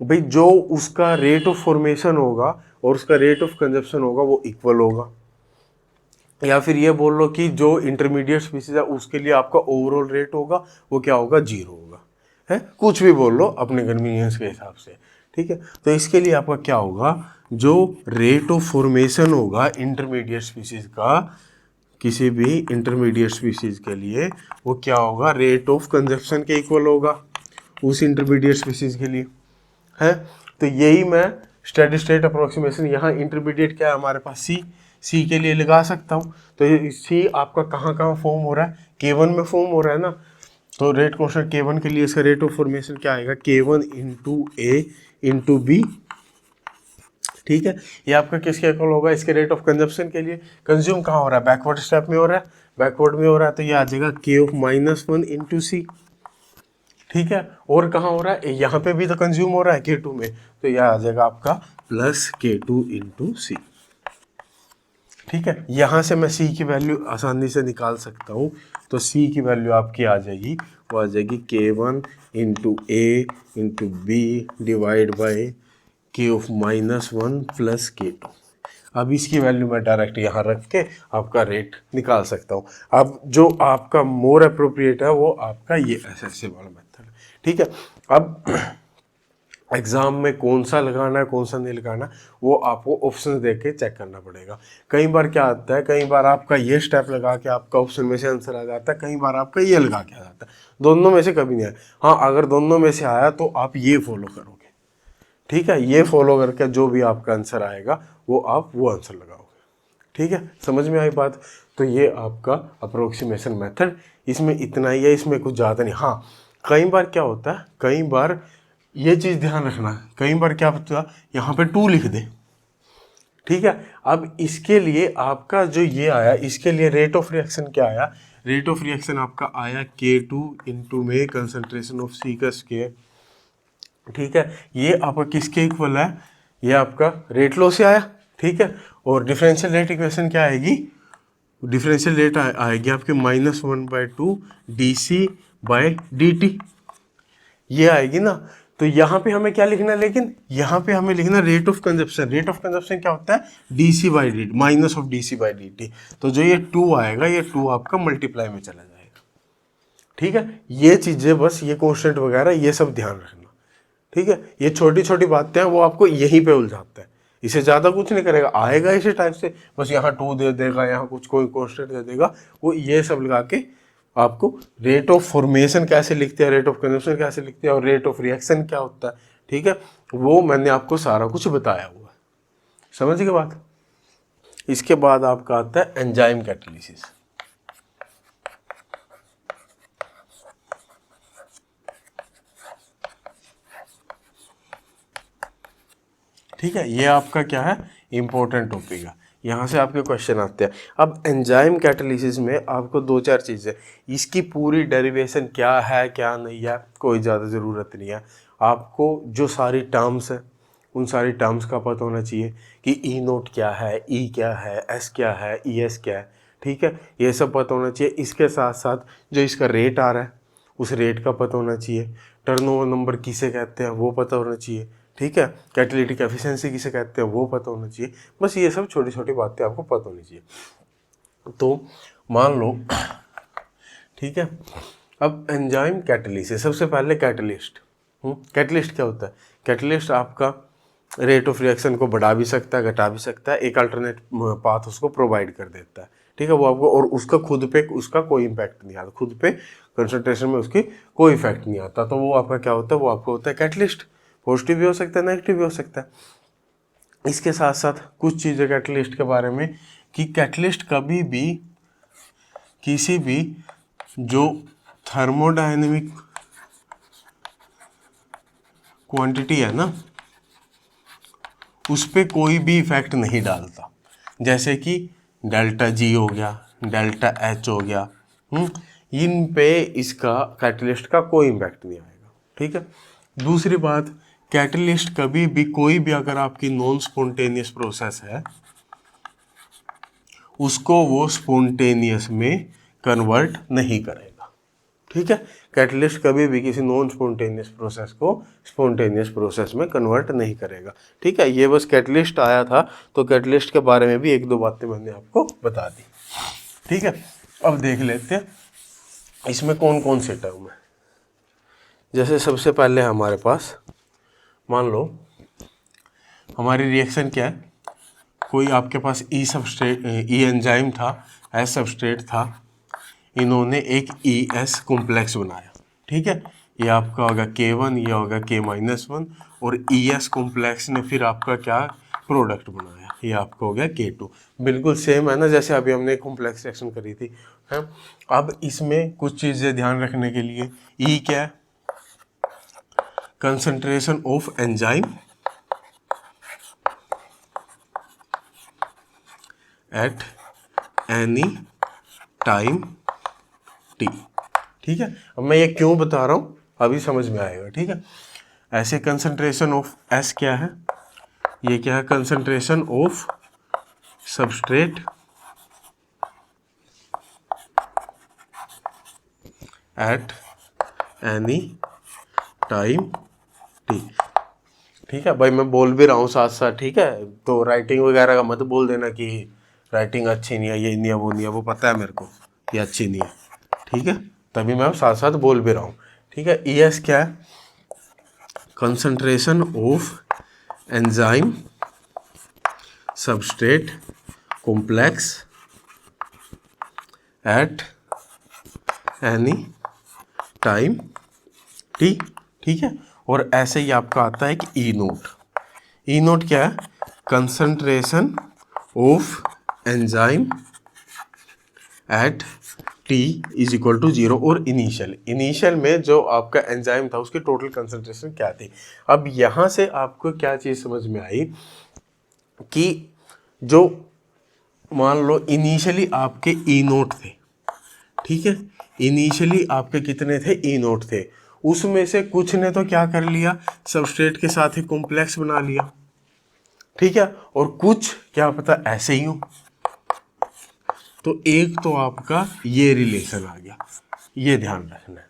भाई जो उसका रेट ऑफ फॉर्मेशन होगा और उसका रेट ऑफ कंजप्शन होगा वो इक्वल होगा। या फिर ये बोल लो कि जो इंटरमीडिएट स्पीसीज है उसके लिए आपका ओवरऑल रेट होगा वो क्या होगा, 0 होगा, है, कुछ भी बोल लो अपने कन्वीनियंस के हिसाब से। ठीक है, तो इसके लिए आपका क्या होगा, जो रेट ऑफ फॉर्मेशन होगा इंटरमीडिएट स्पीसीज का, किसी भी इंटरमीडिएट स्पीसीज के लिए, वो क्या होगा, रेट ऑफ कंजप्शन के इक्वल होगा उस इंटरमीडिएट स्पीसीज के लिए, है। तो यही मैं स्टेडी स्टेट अप्रोक्सीमेशन, यहाँ इंटरमीडिएट क्या है हमारे पास, सी के लिए लगा सकता हूँ। तो ये सी आपका कहाँ कहाँ फॉर्म हो रहा है, K1 में फॉर्म हो रहा है ना। तो रेट कॉन्स्टेंट K1 के लिए इसका रेट ऑफ फॉर्मेशन क्या आएगा, K1 into A into B. ठीक है, ये आपका किसके इक्वल होगा, इसके रेट ऑफ कंजप्शन के लिए। कंज्यूम कहाँ हो रहा है, बैकवर्ड स्टेप में हो रहा है, बैकवर्ड में हो रहा है, तो ये आ जाएगा K ऑफ -1 इंटू सी। ठीक है, और कहाँ हो रहा है, यहाँ पे भी तो कंज्यूम हो रहा है K2 में, तो यह आ जाएगा आपका प्लस K2 इंटू सी। ठीक है, यहाँ से मैं C की वैल्यू आसानी से निकाल सकता हूँ। तो C की वैल्यू आपकी आ जाएगी, वो आ जाएगी K1 into A into B divide by K of -1 plus K2। अब इसकी वैल्यू मैं डायरेक्ट यहाँ रख के आपका रेट निकाल सकता हूँ। अब जो आपका मोर अप्रोप्रिएट है वो आपका ये ऐसे वाला मेथड है। ठीक है, अब एग्ज़ाम में कौन सा लगाना है कौन सा नहीं लगाना, वो आपको ऑप्शन देख के चेक करना पड़ेगा। कई बार क्या आता है, कई बार आपका ये स्टेप लगा के आपका ऑप्शन में से आंसर आ जाता है, कई बार आपका ये लगा के आ जाता है, दोनों में से कभी नहीं आया। हाँ, अगर दोनों में से आया तो आप ये फॉलो करोगे, ठीक है, ये फॉलो करके जो भी आपका आंसर आएगा वो आप वो आंसर लगाओगे, ठीक है। समझ में आई बात? तो ये आपका अप्रोक्सीमेशन मेथड, इसमें इतना ही है, इसमें कुछ ज़्यादा नहीं। हाँ, कई बार क्या होता है, कई बार ये चीज़ ध्यान रखना, कई बार क्या होता है यहाँ पे 2 लिख दे, ठीक है। अब इसके लिए आपका जो ये आया, इसके लिए रेट ऑफ रिएक्शन क्या आया, रेट ऑफ रिएक्शन आपका आया K2 इंटू में कंसनट्रेशन ऑफ C का स्क्वायर, ठीक है। ये आपका किसके इक्वल है, ये आपका रेट लॉ से आया, ठीक है। और डिफरेंशियल रेट इक्वेशन क्या आएगी, डिफरेंशियल रेट आएगी आपके -1/2 dC/dt, ये आएगी ना। तो यहाँ पे हमें क्या लिखना है, लेकिन यहाँ पे हमें लिखना rate of consumption. Rate of consumption क्या होता है, dC/dt, माइनस ऑफ dC/dt। तो जो ये 2 आएगा, ये 2 आपका मल्टीप्लाई में चला जाएगा, ठीक है। ये चीज़ें बस, ये कॉन्स्टेंट वगैरह ये सब ध्यान रखना, ठीक है। ये छोटी छोटी बातें हैं, वो आपको यहीं पे उलझाता है, इसे ज़्यादा कुछ नहीं करेगा, आएगा इसी टाइप से, बस यहाँ 2 दे देगा, यहाँ कुछ कोई कॉन्स्टेंट दे देगा, वो ये सब लगा के आपको रेट ऑफ फॉर्मेशन कैसे लिखते हैं, रेट ऑफ कंजप्शन कैसे लिखते हैं, और रेट ऑफ रिएक्शन क्या होता है, ठीक है, वो मैंने आपको सारा कुछ बताया हुआ है। समझ गए बात? इसके बाद आपका आता है एंजाइम कैटालिसिस। ठीक है, ये आपका क्या है, इंपॉर्टेंट टॉपिक है, यहाँ से आपके क्वेश्चन आते हैं। अब एंजाइम कैटालिसिस में आपको 2-4 चीज़ें, इसकी पूरी डेरिवेशन क्या है क्या नहीं है कोई ज़्यादा ज़रूरत नहीं है, आपको जो सारी टर्म्स है उन सारी टर्म्स का पता होना चाहिए कि ई नोट क्या है, ई क्या है, एस क्या है, ई एस क्या है, ठीक है, ये सब पता होना चाहिए। इसके साथ साथ जो इसका रेट आ रहा है उस रेट का पता होना चाहिए, टर्नओवर नंबर किसे कहते हैं वो पता होना चाहिए, ठीक है, कैटालिटिक एफिशिएंसी किसे कहते हैं वो पता होना चाहिए। बस ये सब छोटी छोटी बातें आपको पता होनी चाहिए। तो मान लो, ठीक है, अब एंजाइम कैटालिसिस, सबसे पहले कैटलिस्ट। कैटलिस्ट क्या होता है, कैटलिस्ट आपका रेट ऑफ रिएक्शन को बढ़ा भी सकता है घटा भी सकता है, एक अल्टरनेट पाथ उसको प्रोवाइड कर देता है, ठीक है, वो आपको, और उसका खुद पे उसका कोई इम्पैक्ट नहीं आता, खुद पे कंसंट्रेशन में उसकी कोई इफेक्ट नहीं आता, तो वो आपका क्या होता है, वो आपका होता है कैटलिस्ट। पॉजिटिव भी हो सकता है, नेगेटिव भी हो सकता है। इसके साथ साथ कुछ चीज़ें कैटलिस्ट के बारे में, कि कैटलिस्ट कभी भी किसी भी जो थर्मोडायनेमिक क्वांटिटी है ना उस पर कोई भी इफेक्ट नहीं डालता, जैसे कि डेल्टा जी हो गया, डेल्टा एच हो गया, इन पे इसका कैटलिस्ट का कोई इम्पैक्ट नहीं आएगा, ठीक है। दूसरी बात, कैटलिस्ट कभी भी कोई भी अगर आपकी नॉन स्पॉन्टेनियस प्रोसेस है उसको वो स्पॉन्टेनियस में कन्वर्ट नहीं करेगा, ठीक है। कैटलिस्ट कभी भी किसी नॉन स्पॉन्टेनियस प्रोसेस को स्पॉन्टेनियस प्रोसेस में कन्वर्ट नहीं करेगा, ठीक है। ये बस कैटलिस्ट आया था तो कैटलिस्ट के बारे में भी 1-2 बातें मैंने आपको बता दी, ठीक है। अब देख लेते हैं इसमें कौन कौन से टर्म है। जैसे सबसे पहले हमारे पास, मान लो हमारी रिएक्शन क्या है, कोई आपके पास ई सबस्ट्रेट, ई एंजाइम था, एस सबस्ट्रेट था, इन्होंने एक ई एस कॉम्प्लेक्स बनाया, ठीक है, ये आपका होगा K1, ये होगा K-1, और ई एस कॉम्प्लेक्स ने फिर आपका क्या प्रोडक्ट बनाया, ये आपका हो गया K2। बिल्कुल सेम है ना जैसे अभी हमने कॉम्प्लेक्स रिएक्शन करी थी, है। अब इसमें कुछ चीज़ें ध्यान रखने के लिए, ई क्या है, concentration of enzyme at any time T, ठीक है। अब मैं ये क्यों बता रहा हूँ अभी समझ में आएगा, ठीक है। ऐसे कंसंट्रेशन ऑफ एस क्या है, ये क्या है, concentration of substrate at any time T, ठीक है। भाई मैं बोल भी रहा हूँ साथ साथ, ठीक है, तो राइटिंग वगैरह का मत बोल देना कि राइटिंग अच्छी नहीं है, ये नहीं है, वो नहीं है, वो पता है मेरे को ये अच्छी नहीं है, ठीक है, तभी मैं साथ साथ बोल भी रहा हूँ, ठीक है। ई एस क्या है, concentration of enzyme substrate complex at any time T, ठीक है। और ऐसे ही आपका आता है कि ई नोट। ई नोट क्या है? Concentration of enzyme at T is equal to 0 और इनिशियल में जो आपका एंजाइम था उसकी टोटल कंसंट्रेशन क्या थी। अब यहाँ से आपको क्या चीज़ समझ में आई कि जो मान लो इनिशियली आपके ई नोट थे, ठीक है, इनिशियली आपके कितने थे? ई नोट थे। उसमें से कुछ ने तो क्या कर लिया, सबस्ट्रेट के साथ ही कॉम्प्लेक्स बना लिया, ठीक है, और कुछ क्या पता ऐसे ही हो। तो एक तो आपका ये रिलेशन आ गया, ये ध्यान रखना है,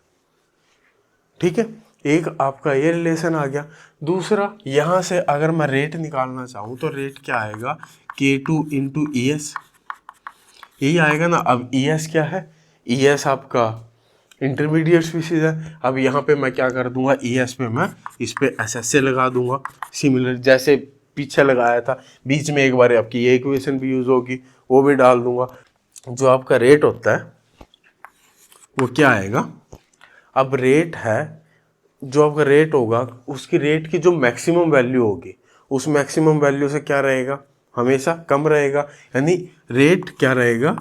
ठीक है, एक आपका ये रिलेशन आ गया। दूसरा, यहाँ से अगर मैं रेट निकालना चाहूँ तो रेट क्या आएगा? K2 इंटू ई एस, यही आएगा ना। अब ई एस क्या है? ई एस आपका इंटरमीडिएट स्पीशीज है। अब यहाँ पे मैं क्या कर दूंगा, ई एस पे मैं इस पे एस एस से लगा दूंगा, सिमिलर जैसे पीछे लगाया था। बीच में एक बार आपकी ये इक्वेशन भी यूज होगी, वो भी डाल दूंगा। जो आपका रेट होता है वो क्या आएगा? अब रेट है, जो आपका रेट होगा उसकी रेट की जो मैक्सिमम वैल्यू होगी उस मैक्सिमम वैल्यू से क्या रहेगा? हमेशा कम रहेगा। यानी रेट क्या रहेगा?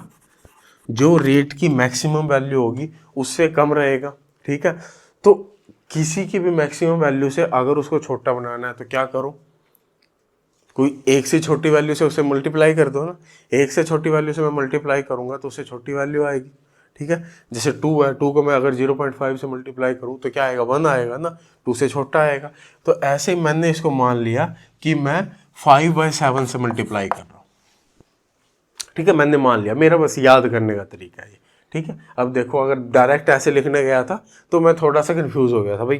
जो रेट की मैक्सिमम वैल्यू होगी उससे कम रहेगा, ठीक है। तो किसी की भी मैक्सिमम वैल्यू से अगर उसको छोटा बनाना है तो क्या करो? कोई एक से छोटी वैल्यू से उसे मल्टीप्लाई कर दो ना। एक से छोटी वैल्यू से मैं मल्टीप्लाई करूंगा तो उससे छोटी वैल्यू आएगी, ठीक है। जैसे 2 है, 2 को मैं अगर 0.5 से मल्टीप्लाई करूँ तो क्या आएगा? 1 आएगा ना, 2 से छोटा आएगा। तो ऐसे ही मैंने इसको मान लिया कि मैं 5/7 से मल्टीप्लाई कर रहा हूँ, ठीक है, मैंने मान लिया। मेरा बस याद करने का तरीका है ये, ठीक है। अब देखो, अगर डायरेक्ट ऐसे लिखने गया था तो मैं थोड़ा सा कंफ्यूज हो गया था, भाई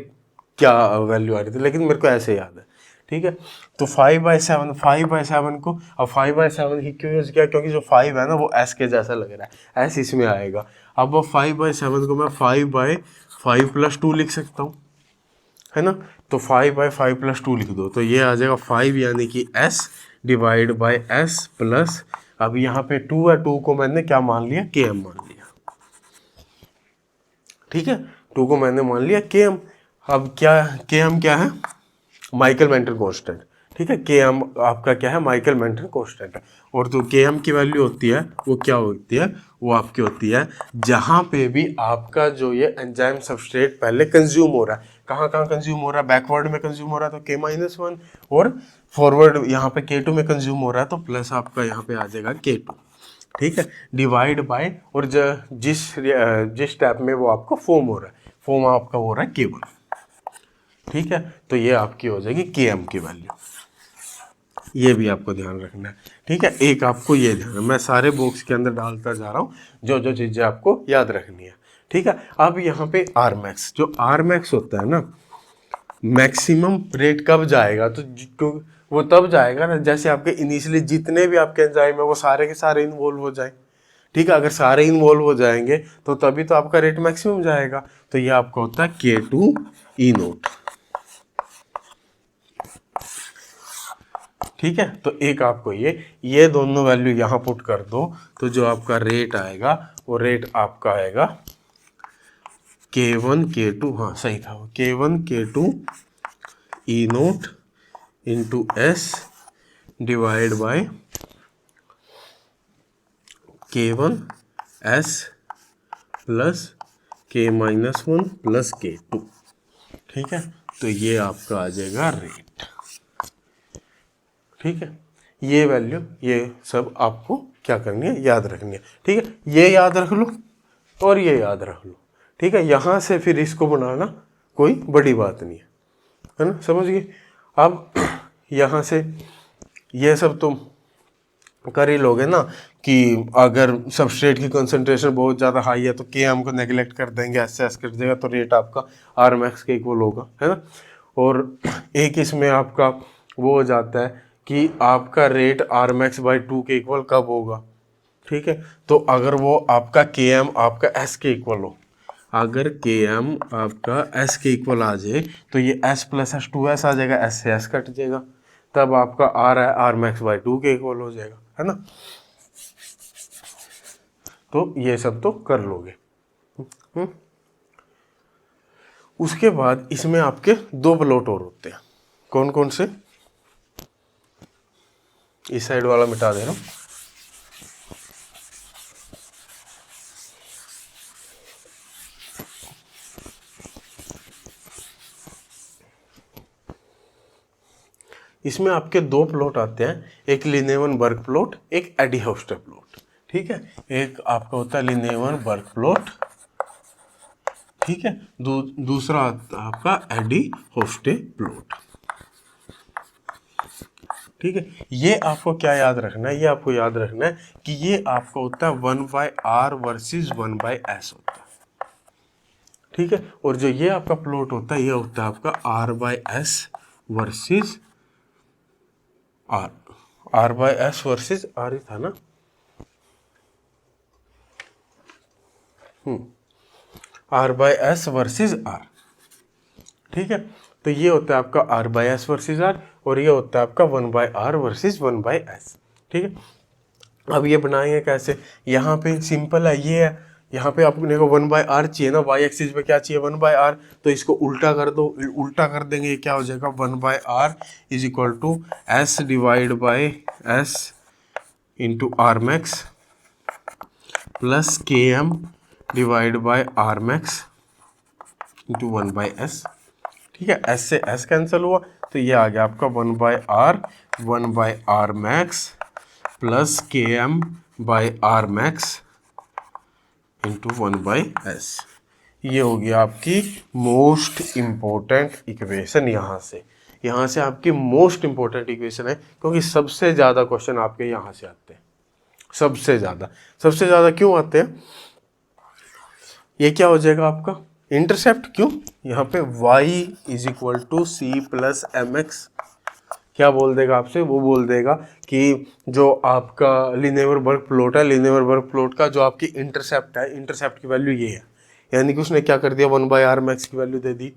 क्या वैल्यू आ रही थी, लेकिन मेरे को ऐसे याद है, ठीक है। तो 5/7 को, अब 5/7 ही क्यों यूज किया? क्योंकि जो 5 है ना वो एस के जैसा लग रहा है, एस इसमें आएगा। अब वो 5/7 को मैं 5/5 + 2 लिख सकता हूँ, है ना। तो 5/5 + 2 लिख दो तो ये आ जाएगा 5 यानी कि s divide by s plus, अब यहाँ पे 2 है, 2 को मैंने क्या मान लिया? km मान लिया, ठीक है। 2 को मैंने मान लिया km। अब क्या km क्या है? माइकल मेंटन कांस्टेंट, ठीक है। km आपका क्या है? माइकल मेंटन कांस्टेंट है। और जो km की वैल्यू होती है वो क्या होती है? वो आपकी होती है जहाँ पे भी आपका जो ये एंजाइम सबस्ट्रेट पहले कंज्यूम हो रहा है, कहाँ कहाँ कंज्यूम हो रहा है? बैकवर्ड में कंज्यूम हो रहा है तो K-1, और फॉरवर्ड यहाँ पे K2 में कंज्यूम हो रहा है तो प्लस आपका यहाँ पे आ जाएगा K2, ठीक है, डिवाइड बाय, और जिस स्टेप में वो आपका फॉर्म हो रहा है, फॉर्म आपका हो रहा है K1, ठीक है। तो ये आपकी हो जाएगी Km की वैल्यू, ये भी आपको ध्यान रखना है, ठीक है। एक आपको ये ध्यान है, मैं सारे बॉक्स के अंदर डालता जा रहा हूँ जो जो चीज़ें आपको याद रखनी है, ठीक है। अब यहाँ पे आर मैक्स, जो आर मैक्स होता है ना, मैक्सिमम रेट कब जाएगा? तो वो तब जाएगा ना जैसे आपके इनिशियली जितने भी आपके एंजाइम है वो सारे के सारे इन्वॉल्व हो जाए, ठीक है। अगर सारे इन्वॉल्व हो जाएंगे तो तभी तो आपका रेट मैक्सिमम जाएगा। तो ये आपका होता है K2 ई नोट, ठीक है। तो एक आपको ये दोनों वैल्यू यहाँ पुट कर दो तो जो आपका रेट आएगा वो रेट आपका आएगा K1 K2, हाँ सही था, K1 K2 E note into S divide by K1 S plus K-1 plus K2, ठीक है। तो ये आपका आ जाएगा रेट, ठीक है। ये वैल्यू ये सब आपको क्या करनी है? याद रखनी है, ठीक है। ये याद रख लो और ये याद रख लो, ठीक है। यहाँ से फिर इसको बनाना कोई बड़ी बात नहीं है ना, समझ गए। अब यहाँ से ये सब तुम कर ही लोगे ना कि अगर सबस्ट्रेट की कंसंट्रेशन बहुत ज़्यादा हाई है तो Km को नेगलेक्ट कर देंगे, एस कर देगा तो रेट आपका आर मैक्स के इक्वल होगा, है ना। और एक इसमें आपका वो हो जाता है कि आपका रेट आर मैक्स बाई 2 के इक्वल कब होगा, ठीक है। तो अगर वो आपका Km आपका S के इक्वल हो अगर के एम आपका एस के इक्वल आ जाए तो ये एस प्लस एस 2s आ जाएगा, एस से एस कट जाएगा, तब आपका आर है आर मैक्स बाई 2 के इक्वल हो जाएगा, है ना। तो ये सब तो कर लोगे। उसके बाद इसमें आपके दो प्लॉट और होते हैं। कौन कौन से? इस साइड वाला मिटा दे रहा हूँ। इसमें आपके दो प्लॉट आते हैं, एक लिनेवन बर्ग प्लॉट, एक एडी होस्टे प्लॉट। ठीक है, एक आपका होता है लिनेवन बर्ग प्लॉट, ठीक है, दूसरा आता है आपका एडी होस्टे प्लॉट। ठीक है, ये आपको क्या याद रखना है? ये आपको याद रखना है कि ये आपका होता है 1/r वर्सेस 1/s होता है। ठीक है, और जो ये आपका प्लॉट होता है ये होता है आपका r/s versus r/s versus r ही था ना। r/s versus r। ठीक है, तो ये होता है आपका r/s वर्सेस r और ये होता है आपका 1/r वर्सेस 1/s। ठीक है, अब ये बनाएंगे कैसे? यहाँ पे सिंपल है, ये है, यहाँ पे अपने को 1/r चाहिए ना, y एक्सिस पे क्या चाहिए? 1/r, तो इसको उल्टा कर दो, उल्टा कर देंगे, ये क्या हो जाएगा? 1/r is equal to s divide by s into R max plus K M divide by R max into 1/s। ठीक है, s से s कैंसिल हुआ तो ये आ गया आपका 1/r max plus K M by R max into 1/s। ये हो गया आपकी मोस्ट इम्पोर्टेंट इक्वेशन। यहाँ से आपकी मोस्ट इम्पोर्टेंट इक्वेशन है, क्योंकि सबसे ज़्यादा क्वेश्चन आपके यहाँ से आते हैं। सबसे ज़्यादा क्यों आते हैं? ये क्या हो जाएगा आपका इंटरसेप्ट। क्यों? यहाँ पे y is equal to C plus M X. क्या बोल देगा आपसे? वो बोल देगा कि जो आपका लिनेवर बर्ग प्लॉट है, लिनेवर बर्ग प्लॉट का जो आपकी इंटरसेप्ट है, इंटरसेप्ट की वैल्यू ये है। यानी कि उसने क्या कर दिया? 1/r मैक्स की वैल्यू दे दी।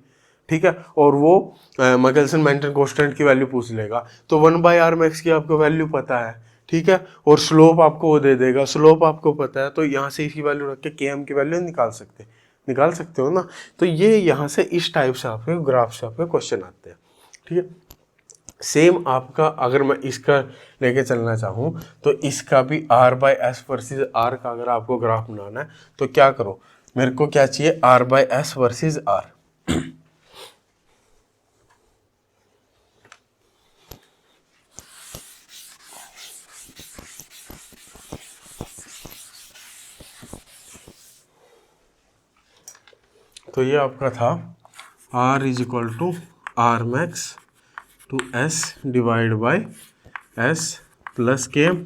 ठीक है, और वो माइकलसन मेंटन कांस्टेंट की वैल्यू पूछ लेगा, तो 1/r मैक्स की आपको वैल्यू पता है। ठीक है, और स्लोप आपको वो दे देगा, स्लोप आपको पता है, तो यहाँ से इसकी वैल्यू रख के km की वैल्यू निकाल सकते हो ना। तो ये यहाँ से इस टाइप से आपके ग्राफ से आपके क्वेश्चन आते हैं। ठीक है, सेम आपका अगर मैं इसका लेके चलना चाहूँ तो इसका भी r/s वर्सेस r का अगर आपको ग्राफ बनाना है तो क्या करो, मेरे को क्या चाहिए? r/s versus r। तो ये आपका था r is equal to R max to s divide by s plus K M.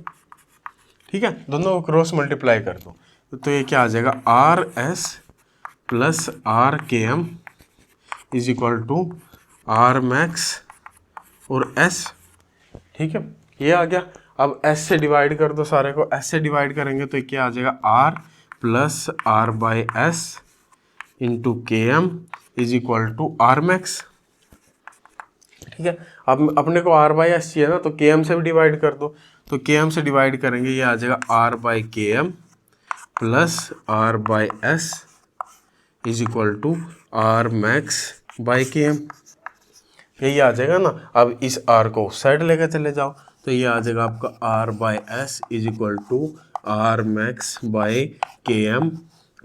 ठीक है, दोनों को क्रॉस मल्टीप्लाई कर दो तो ये क्या आ जाएगा? r/s plus R K M is equal to R max और s। ठीक है, ये आ गया। अब s से डिवाइड कर दो सारे को, s से डिवाइड करेंगे तो क्या आ जाएगा? r plus r/s into K M is equal to R max. ठीक है, अब अपने को r/s चाहिए ना, तो के एम से भी डिवाइड कर दो, तो के एम से डिवाइड करेंगे ये आ जाएगा r/km plus r/s is equal to R max by K M. यही आ जाएगा ना। अब इस r को उस साइड लेकर चले जाओ तो ये आ जाएगा आपका r/s is equal to R max by K M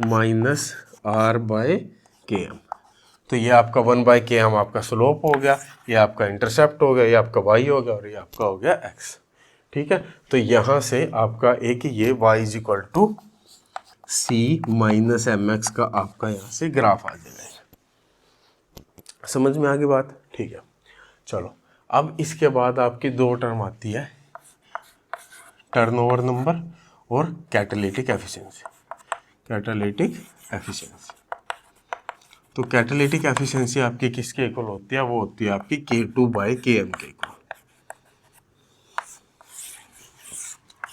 minus r/km। तो ये आपका 1/km आपका स्लोप हो गया, ये आपका इंटरसेप्ट हो गया, ये आपका y हो गया और ये आपका हो गया x। ठीक है, तो यहाँ से आपका एक ये y is equal to C minus M X का आपका यहाँ से ग्राफ आ जाएगा। समझ में आ गई बात? ठीक है, चलो अब इसके बाद आपकी दो टर्म आती है, टर्नओवर नंबर और कैटालिटिक एफिशिएंसी। तो कैटालिटिक एफिशिएंसी आपकी किसके इक्वल होती है? वो होती है आपकी K2/Km के इक्वल।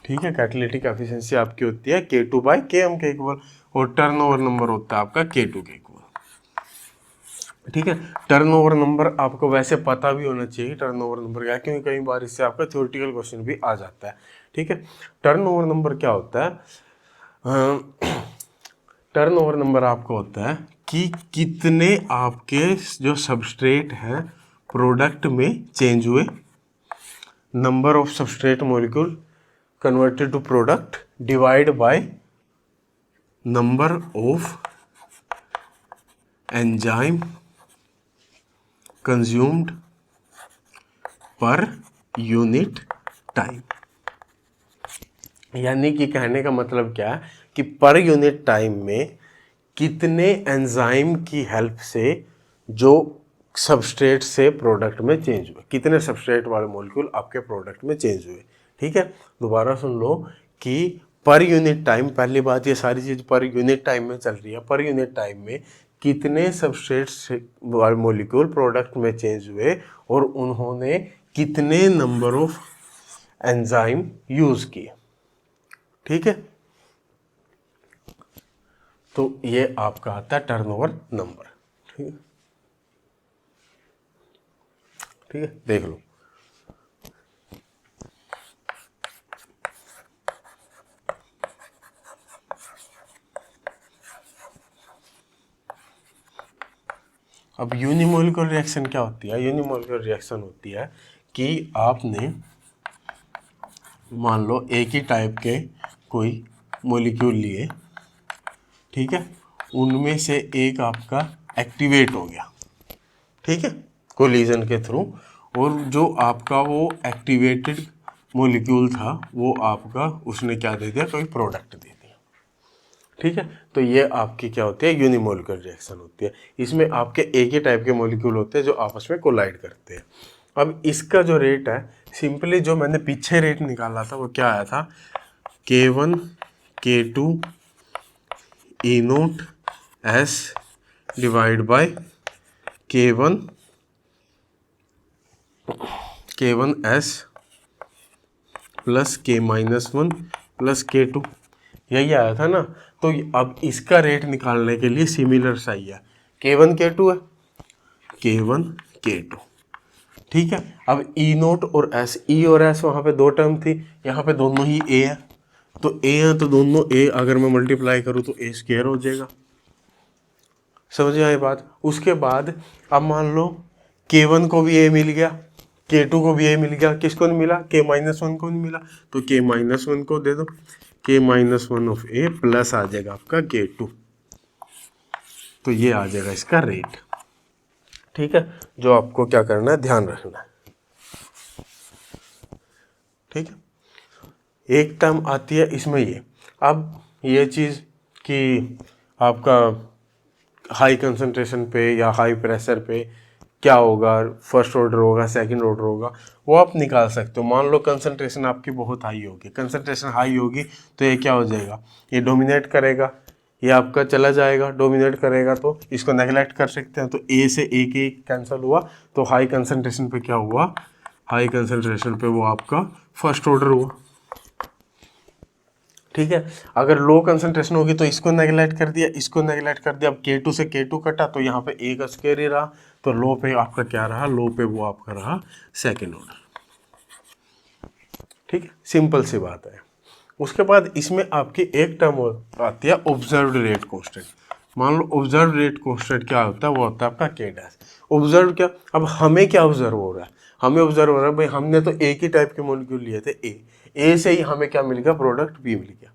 ठीक है। कैटालिटिक एफिशिएंसी आपकी होती है K2/Km के इक्वल, और टर्नओवर नंबर होता है आपका K2 के इक्वल। ठीक है। टर्नओवर नंबर आपको वैसे पता भी होना चाहिए टर्नओवर नंबर क्या है, क्योंकि कई बार इससे आपका थ्योरेटिकल क्वेश्चन भी आ जाता है। ठीक है। टर्नओवर नंबर क्या होता है? टर्नओवर नंबर आपको होता है कि कितने आपके जो सबस्ट्रेट हैं प्रोडक्ट में चेंज हुए, number of substrate molecule converted to product divide by number of enzyme consumed per unit time. यानी कि कहने का मतलब क्या है कि पर यूनिट टाइम में कितने एंजाइम की हेल्प से जो सबस्ट्रेट से प्रोडक्ट में चेंज हुए, कितने सबस्ट्रेट वाले मॉलिक्यूल आपके प्रोडक्ट में चेंज हुए। ठीक है। दोबारा सुन लो कि पर यूनिट टाइम, पहली बात ये सारी चीज़ पर यूनिट टाइम में चल रही है। पर यूनिट टाइम में कितने सबस्ट्रेट वाले मॉलिक्यूल प्रोडक्ट में चेंज हुए और उन्होंने कितने नंबर ऑफ एंजाइम यूज़ किए। ठीक है। तो ये आपका आता है टर्नओवर नंबर। ठीक है। ठीक है, देख लो। अब यूनिमोलिकुलर रिएक्शन क्या होती है? यूनिमोलिकुलर रिएक्शन होती है कि आपने मान लो एक ही टाइप के कोई मॉलिक्यूल लिए, ठीक है, उनमें से एक आपका एक्टिवेट हो गया, ठीक है, कोलिजन के थ्रू, और जो आपका वो एक्टिवेटेड मॉलिक्यूल था वो आपका उसने क्या दे दिया, कोई प्रोडक्ट दे दिया। ठीक है। तो ये आपकी क्या होती है? यूनिमोलिकुलर रिएक्शन होती है। इसमें आपके एक ही टाइप के मॉलिक्यूल होते हैं जो आपस में कोलाइड करते हैं। अब इसका जो रेट है, सिंपली जो मैंने पीछे रेट निकाला था वो क्या आया था, K1 K2 E0 S divide by K1 S plus K-1 plus K2, यही आया था ना। तो अब इसका रेट निकालने के लिए सिमिलर सा ही है, K1 K2 है, K1 K2। ठीक है। अब E0 और S, E और S वहाँ पे दो टर्म थी, यहाँ पे दोनों ही A है, तो A है तो दोनों A अगर मैं मल्टीप्लाई करूँ तो A स्क्वायर हो जाएगा। समझ आई बात? उसके बाद अब मान लो K1 को भी A मिल गया, K2 को भी A मिल गया, किसको नहीं मिला? K-1 को नहीं मिला, तो K-1 को दे दो, K-1 ऑफ A प्लस आ जाएगा आपका K2, तो ये आ जाएगा इसका रेट। ठीक है। जो आपको क्या करना है, ध्यान रखना है। ठीक है। एक टर्म आती है इसमें ये, अब ये चीज़ कि आपका हाई कंसंट्रेशन पे या हाई प्रेशर पे क्या होगा, फर्स्ट ऑर्डर होगा, सेकंड ऑर्डर होगा, वो आप निकाल सकते हो। मान लो कंसंट्रेशन आपकी बहुत हाई होगी, कंसंट्रेशन हाई होगी तो ये क्या हो जाएगा, ये डोमिनेट करेगा, ये आपका चला जाएगा, डोमिनेट करेगा तो इसको नेगलेक्ट कर सकते हैं, तो ए से एक ही कैंसिल हुआ, तो हाई कंसंट्रेशन पे क्या हुआ, हाई कंसंट्रेशन पे वो आपका फर्स्ट ऑर्डर हुआ। ठीक है। अगर लो कंसंट्रेशन होगी तो इसको नेगलेक्ट कर दिया, इसको नेगलेक्ट कर दिया, अब K2 से K2 कटा तो यहाँ पे ए का स्क्वायर ही रहा, तो लो पे आपका क्या रहा, लो पे वो आपका रहा सेकेंड ऑर्डर। ठीक है, सिंपल सी बात है। उसके बाद इसमें आपकी एक टर्म आती है ऑब्जर्व्ड रेट कांस्टेंट। मान लो ऑब्जर्व रेट कांस्टेंट क्या होता है, वो होता है आपका K डैश। ऑब्जर्व क्या, अब हमें क्या ऑब्जर्व हो रहा है, हमें ऑब्जर्व हो रहा है भाई हमने तो एक ही टाइप के मॉलिक्यूल लिए थे ए से ही हमें क्या मिल गया, प्रोडक्ट बी मिल गया,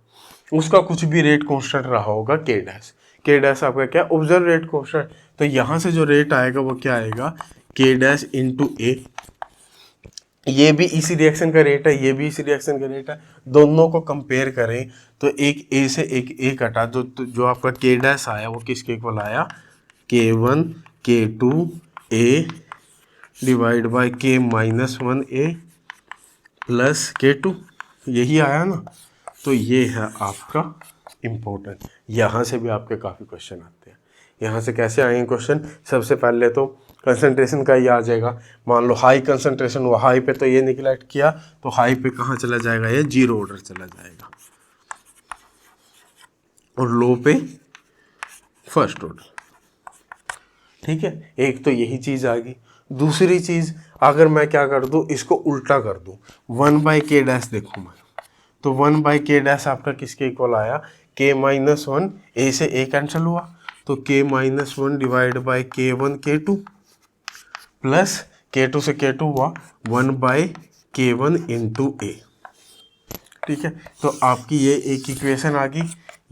उसका कुछ भी रेट कांस्टेंट रहा होगा K डैश। K डैश आपका क्या, ऑब्जर्व रेट कांस्टेंट, तो यहाँ से जो रेट आएगा वो क्या आएगा, K डैश इंटू ए, ये भी इसी रिएक्शन का रेट है, ये भी इसी रिएक्शन का रेट है, दोनों को कंपेयर करें तो एक ए से एक ए कटा, जो आपका K डैश आया वो किसके इक्वल आया, K1 K2 A divide by K-1 A plus K2, यही आया ना। तो ये है आपका इम्पोर्टेंट, यहाँ से भी आपके काफ़ी क्वेश्चन आते हैं। यहाँ से कैसे आएंगे क्वेश्चन, सबसे पहले तो कंसंट्रेशन का ये आ जाएगा। मान लो हाई कंसंट्रेशन हुआ, हाई पे तो ये निगलेक्ट किया, तो हाई पे कहाँ चला जाएगा, ये जीरो ऑर्डर चला जाएगा, और लो पे फर्स्ट ऑर्डर। ठीक है, एक तो यही चीज़ आ गई। दूसरी चीज़, अगर मैं क्या कर दूँ, इसको उल्टा कर दूँ, 1/k' देखूँ मैं, तो 1/k' आपका किसके इक्वल आया, k-1, a से a कैंसिल हुआ, तो k-1 divide by k1 k2 plus k2 से k2 हुआ 1/k1 इंटू a। ठीक है, तो आपकी ये एक इक्वेशन आ गई,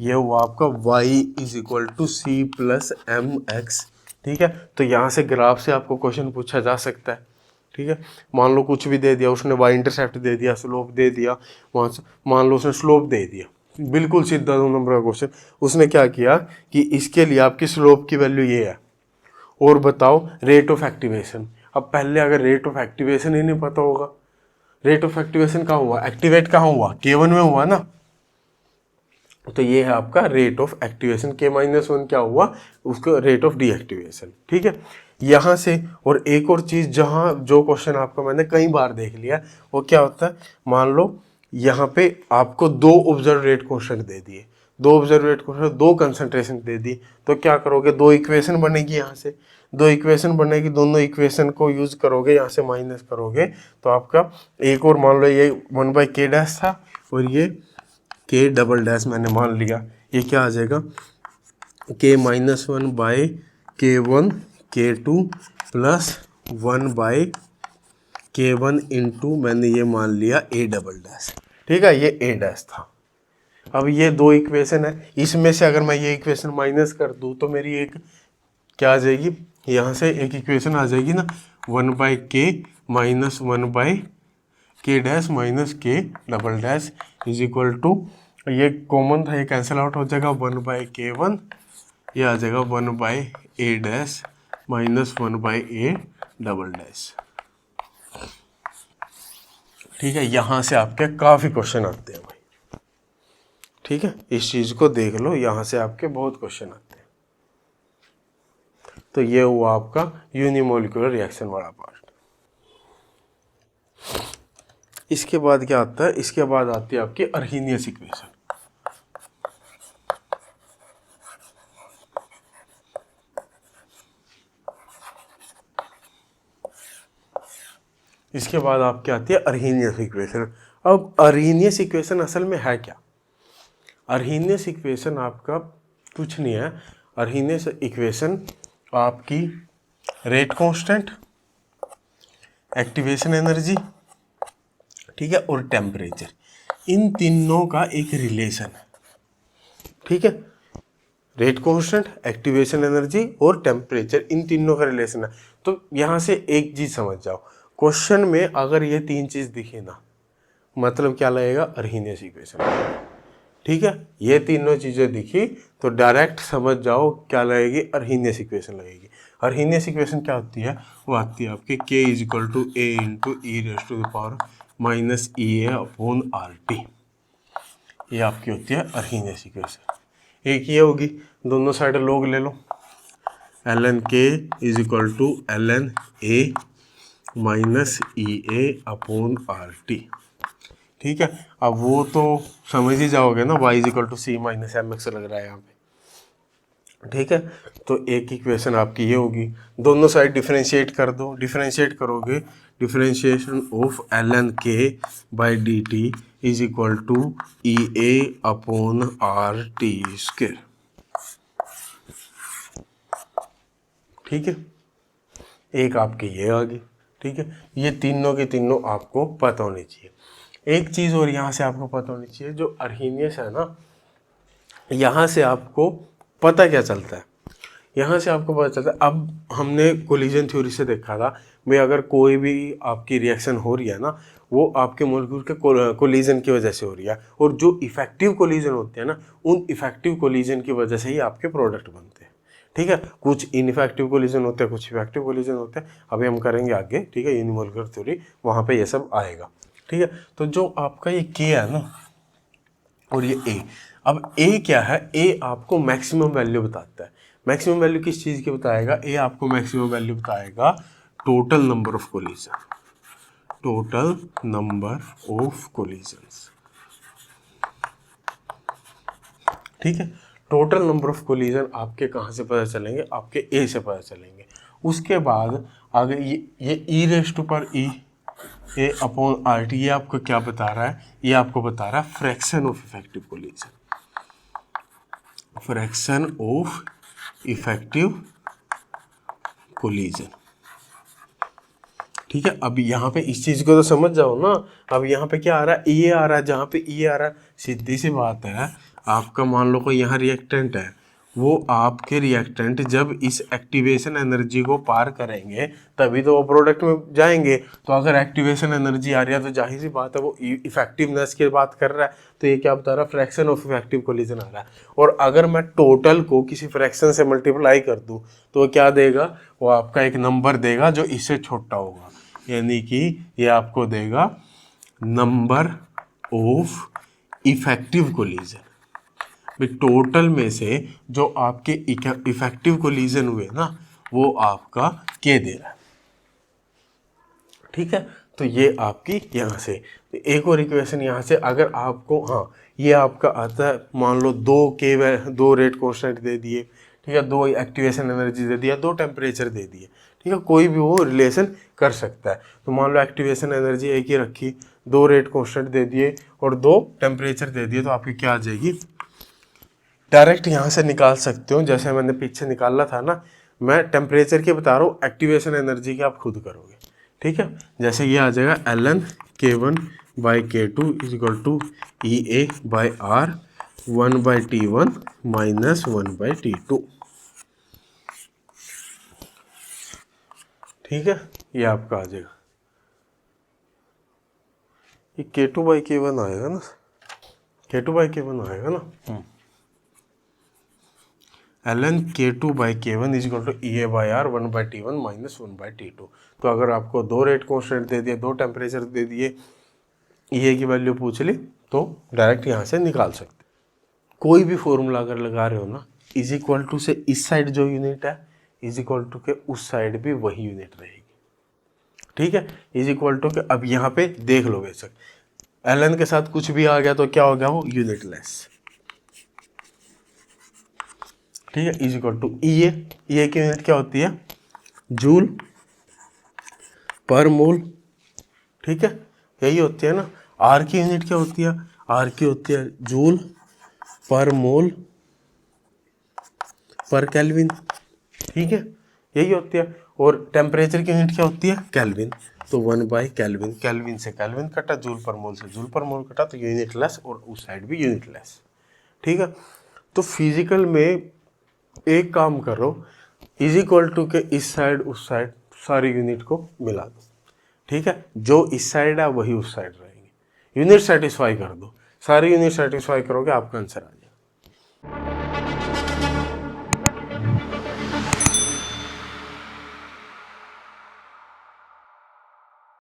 ये हुआ आपका y is equal to C plus M X. ठीक है, तो यहाँ से ग्राफ से आपको क्वेश्चन पूछा जा सकता है। ठीक है, मान लो कुछ भी दे दिया उसने, y इंटरसेप्ट दे दिया, स्लोप दे दिया, वहाँ से मान लो उसने स्लोप दे दिया, बिल्कुल सीधा 2 नंबर का क्वेश्चन। उसने क्या किया कि इसके लिए आपकी स्लोप की वैल्यू ये है, और बताओ रेट ऑफ एक्टिवेशन। अब पहले अगर रेट ऑफ एक्टिवेशन ही नहीं पता होगा, रेट ऑफ एक्टिवेशन कहाँ हुआ, एक्टिवेट कहाँ हुआ, k1 में हुआ ना, तो ये है आपका रेट ऑफ एक्टिवेशन, k-1 क्या हुआ, उसका रेट ऑफ डीएक्टिवेशन। ठीक है, यहाँ से और एक और चीज़, जहाँ जो क्वेश्चन आपको मैंने कई बार देख लिया, वो क्या होता है, मान लो यहाँ पे आपको 2 ऑब्जर्व रेट क्वेश्चन दे दिए, 2 ऑब्जर्व रेट क्वेश्चन, 2 कंसंट्रेशन दे दी, तो क्या करोगे, 2 इक्वेशन बनेगी, यहाँ से 2 इक्वेशन बनेगी, दोनों इक्वेशन को यूज करोगे, यहाँ से माइनस करोगे, तो आपका एक और मान लो ये 1/k' था, और ये k" मैंने मान लिया, ये क्या आ जाएगा, k-1/k1 k2 plus 1/k1 into मैंने ये मान लिया a". ठीक है, ये a' था। अब ये 2 इक्वेशन है, इसमें से अगर मैं ये इक्वेशन माइनस कर दूँ तो मेरी एक क्या आ जाएगी, यहाँ से एक इक्वेशन आ जाएगी ना, 1/k minus 1/k' minus k" is equal to, ये कॉमन था, ये कैंसिल आउट हो जाएगा, 1/k1, ये आ जाएगा 1/a' माइनस 1/a'। ठीक है, यहाँ से आपके काफ़ी क्वेश्चन आते हैं भाई। ठीक है, इस चीज़ को देख लो, यहाँ से आपके बहुत क्वेश्चन आते हैं। तो ये हुआ आपका यूनिमोलिकुलर रिएक्शन वाला पार्ट। इसके बाद क्या आता है, इसके बाद आती है आपकी अर्हीनियस इक्वेशन। इसके बाद आपकी आती है अर्हीनियस इक्वेशन। अब अर्हीनियस इक्वेशन असल में है क्या, अर्हीनियस इक्वेशन आपका कुछ नहीं है। अर्हीनियस इक्वेशन आपकी रेट कांस्टेंट, एक्टिवेशन एनर्जी, ठीक है, और टेम्परेचर, इन तीनों का एक रिलेशन है। ठीक है, रेट कांस्टेंट, एक्टिवेशन एनर्जी और टेम्परेचर, इन तीनों का रिलेशन है। तो यहाँ से एक चीज समझ जाओ, क्वेश्चन में अगर ये 3 चीज दिखे ना, मतलब क्या लगेगा, अर्हीनियस इक्वेशन। ठीक है, ये तीनों चीजें दिखी तो डायरेक्ट समझ जाओ क्या लगेगी, अर्हीनियस इक्वेशन लगेगी। अर्हीनियस इक्वेशन क्या होती है, वो आती है आपकी k is equal to a into e⁻⁻⁻RT। ये आपकी होती है अर्हीनियस इक्वेशन। एक ये होगी, दोनों साइड लॉग ले लो, ln k is equal to ln a minus EA/RT। ठीक है, अब वो तो समझ ही जाओगे ना, y is equal to c minus mx लग रहा है यहाँ पे। ठीक है, तो एक इक्वेशन आपकी ये होगी, दोनों साइड डिफरेंशिएट कर दो, डिफरेंशिएट करोगे, differentiation of ln k by dt is equal to EA/RT²। ठीक है, एक आपकी ये आ गई। ठीक है, ये तीनों के तीनों आपको पता होनी चाहिए। एक चीज़ और यहाँ से आपको पता होनी चाहिए, जो अर्हीनियस है ना, यहाँ से आपको पता क्या चलता है, यहाँ से आपको पता चलता है, अब हमने कोलिजन थ्योरी से देखा था भाई, अगर कोई भी आपकी रिएक्शन हो रही है ना, वो आपके मॉलिक्यूल के कोलिजन की वजह से हो रही है, और जो इफेक्टिव कोलिजन होते हैं ना, उन इफेक्टिव कोलिजन की वजह से ही आपके प्रोडक्ट बनते हैं। ठीक है, कुछ इनइफेक्टिव कोलिजन होते हैं, कुछ इफेक्टिव कोलिजन होते हैं, अभी हम करेंगे आगे। ठीक है, यूनिमोलिकुलर थ्योरी, वहाँ पे ये सब आएगा। ठीक है, तो जो आपका ये k है ना, और ये a, अब a क्या है, a आपको मैक्सिमम वैल्यू बताता है। मैक्सिमम वैल्यू किस चीज़ की बताएगा? ए आपको मैक्सिमम वैल्यू बताएगा total number of collision, total number of collisions. ठीक है, टोटल नंबर ऑफ कोलिजन आपके कहाँ से पता चलेंगे? आपके ए से पता चलेंगे। उसके बाद आगे ये ई रेस टू पर ई ए अपॉन आर टी, ये आपको क्या बता रहा है? ये आपको बता रहा है fraction of effective collision, fraction of effective collision. ठीक है, अब यहाँ पे इस चीज़ को तो समझ जाओ ना। अब यहाँ पे क्या आ रहा है? ये आ रहा है, जहाँ पे ये आ रहा है, सीधी सी बात है, आपका मान लो कोई यहाँ रिएक्टेंट है, वो आपके रिएक्टेंट जब इस एक्टिवेशन एनर्जी को पार करेंगे तभी तो वो प्रोडक्ट में जाएंगे। तो अगर एक्टिवेशन एनर्जी आ रही है तो जाहिर सी बात है वो इफेक्टिवनेस की बात कर रहा है, तो ये क्या बता रहा है? फ्रैक्शन ऑफ इफेक्टिव कोलिजन आ रहा है। और अगर मैं टोटल को किसी फ्रैक्शन से मल्टीप्लाई कर दूँ तो क्या देगा? वो आपका एक नंबर देगा जो इससे छोटा होगा, यानी कि ये आपको देगा number of effective collision. Total में से जो आपके इफेक्टिव कोलिजन हुए ना, वो आपका के दे रहा है। ठीक है, तो ये आपकी यहाँ से एक और इक्वेशन यहाँ से अगर आपको, हाँ ये आपका आता है, मान लो दो रेट कांस्टेंट दे दिए, ठीक है, दो एक्टिवेशन एनर्जी दे दिया, दो टेम्परेचर दे दिए, ठीक है, कोई भी वो रिलेशन कर सकता है। तो मान लो एक्टिवेशन एनर्जी एक ही रखी, दो रेट कांस्टेंट दे दिए और दो टेम्परेचर दे दिए, तो आपकी क्या आ जाएगी? डायरेक्ट यहाँ से निकाल सकते हो, जैसे मैंने पीछे निकाला था ना, मैं टेम्परेचर की बता रहा हूँ, एक्टिवेशन एनर्जी की आप खुद करोगे। ठीक है, जैसे ये आ जाएगा ln K1 by K2 is equal to EA by R 1/T1 minus 1/T2। ठीक है, ये आपका आ जाएगा, ये K2 बाई K1 आएगा ना, K2 बाई K1 आएगा ना, ln K2 by K1 is equal to EA by R 1/T1 minus 1/T2। तो अगर आपको दो रेट कांस्टेंट दे दिए, दो टेम्परेचर दे दिए, EA की वैल्यू पूछ ली, तो डायरेक्ट यहाँ से निकाल सकते। कोई भी फॉर्मूला अगर लगा रहे हो ना, इज इक्वल टू से इस साइड जो यूनिट है, इज इक्वल टू के उस साइड भी वही यूनिट रहेगी। ठीक है, इज इक्वल टू के, अब यहाँ पे देख लो बेशक ln के साथ कुछ भी आ गया तो क्या हो गया? वो यूनिट लेस। ठीक है, इज इक्वल टू EA की यूनिट क्या होती है? जूल पर मोल। ठीक है, यही होती है ना। R की यूनिट क्या होती है? R की होती है जूल पर मोल पर केल्विन। ठीक है, यही होती है। और टेम्परेचर की यूनिट क्या होती है? केल्विन। तो 1/केल्विन, केल्विन से केल्विन कटा, जूल पर मोल से जूल पर मोल कटा, तो यूनिट लेस और उस साइड भी यूनिट लेस। ठीक है, तो फिजिकल में एक काम करो, इज इक्वल टू के इस साइड उस साइड सारी यूनिट को मिला दो। ठीक है, जो इस साइड है वही उस साइड रहेंगे, यूनिट सेटिस्फाई कर दो, सारी यूनिट सेटिस्फाई करोगे आपका आंसर आ जाएगा।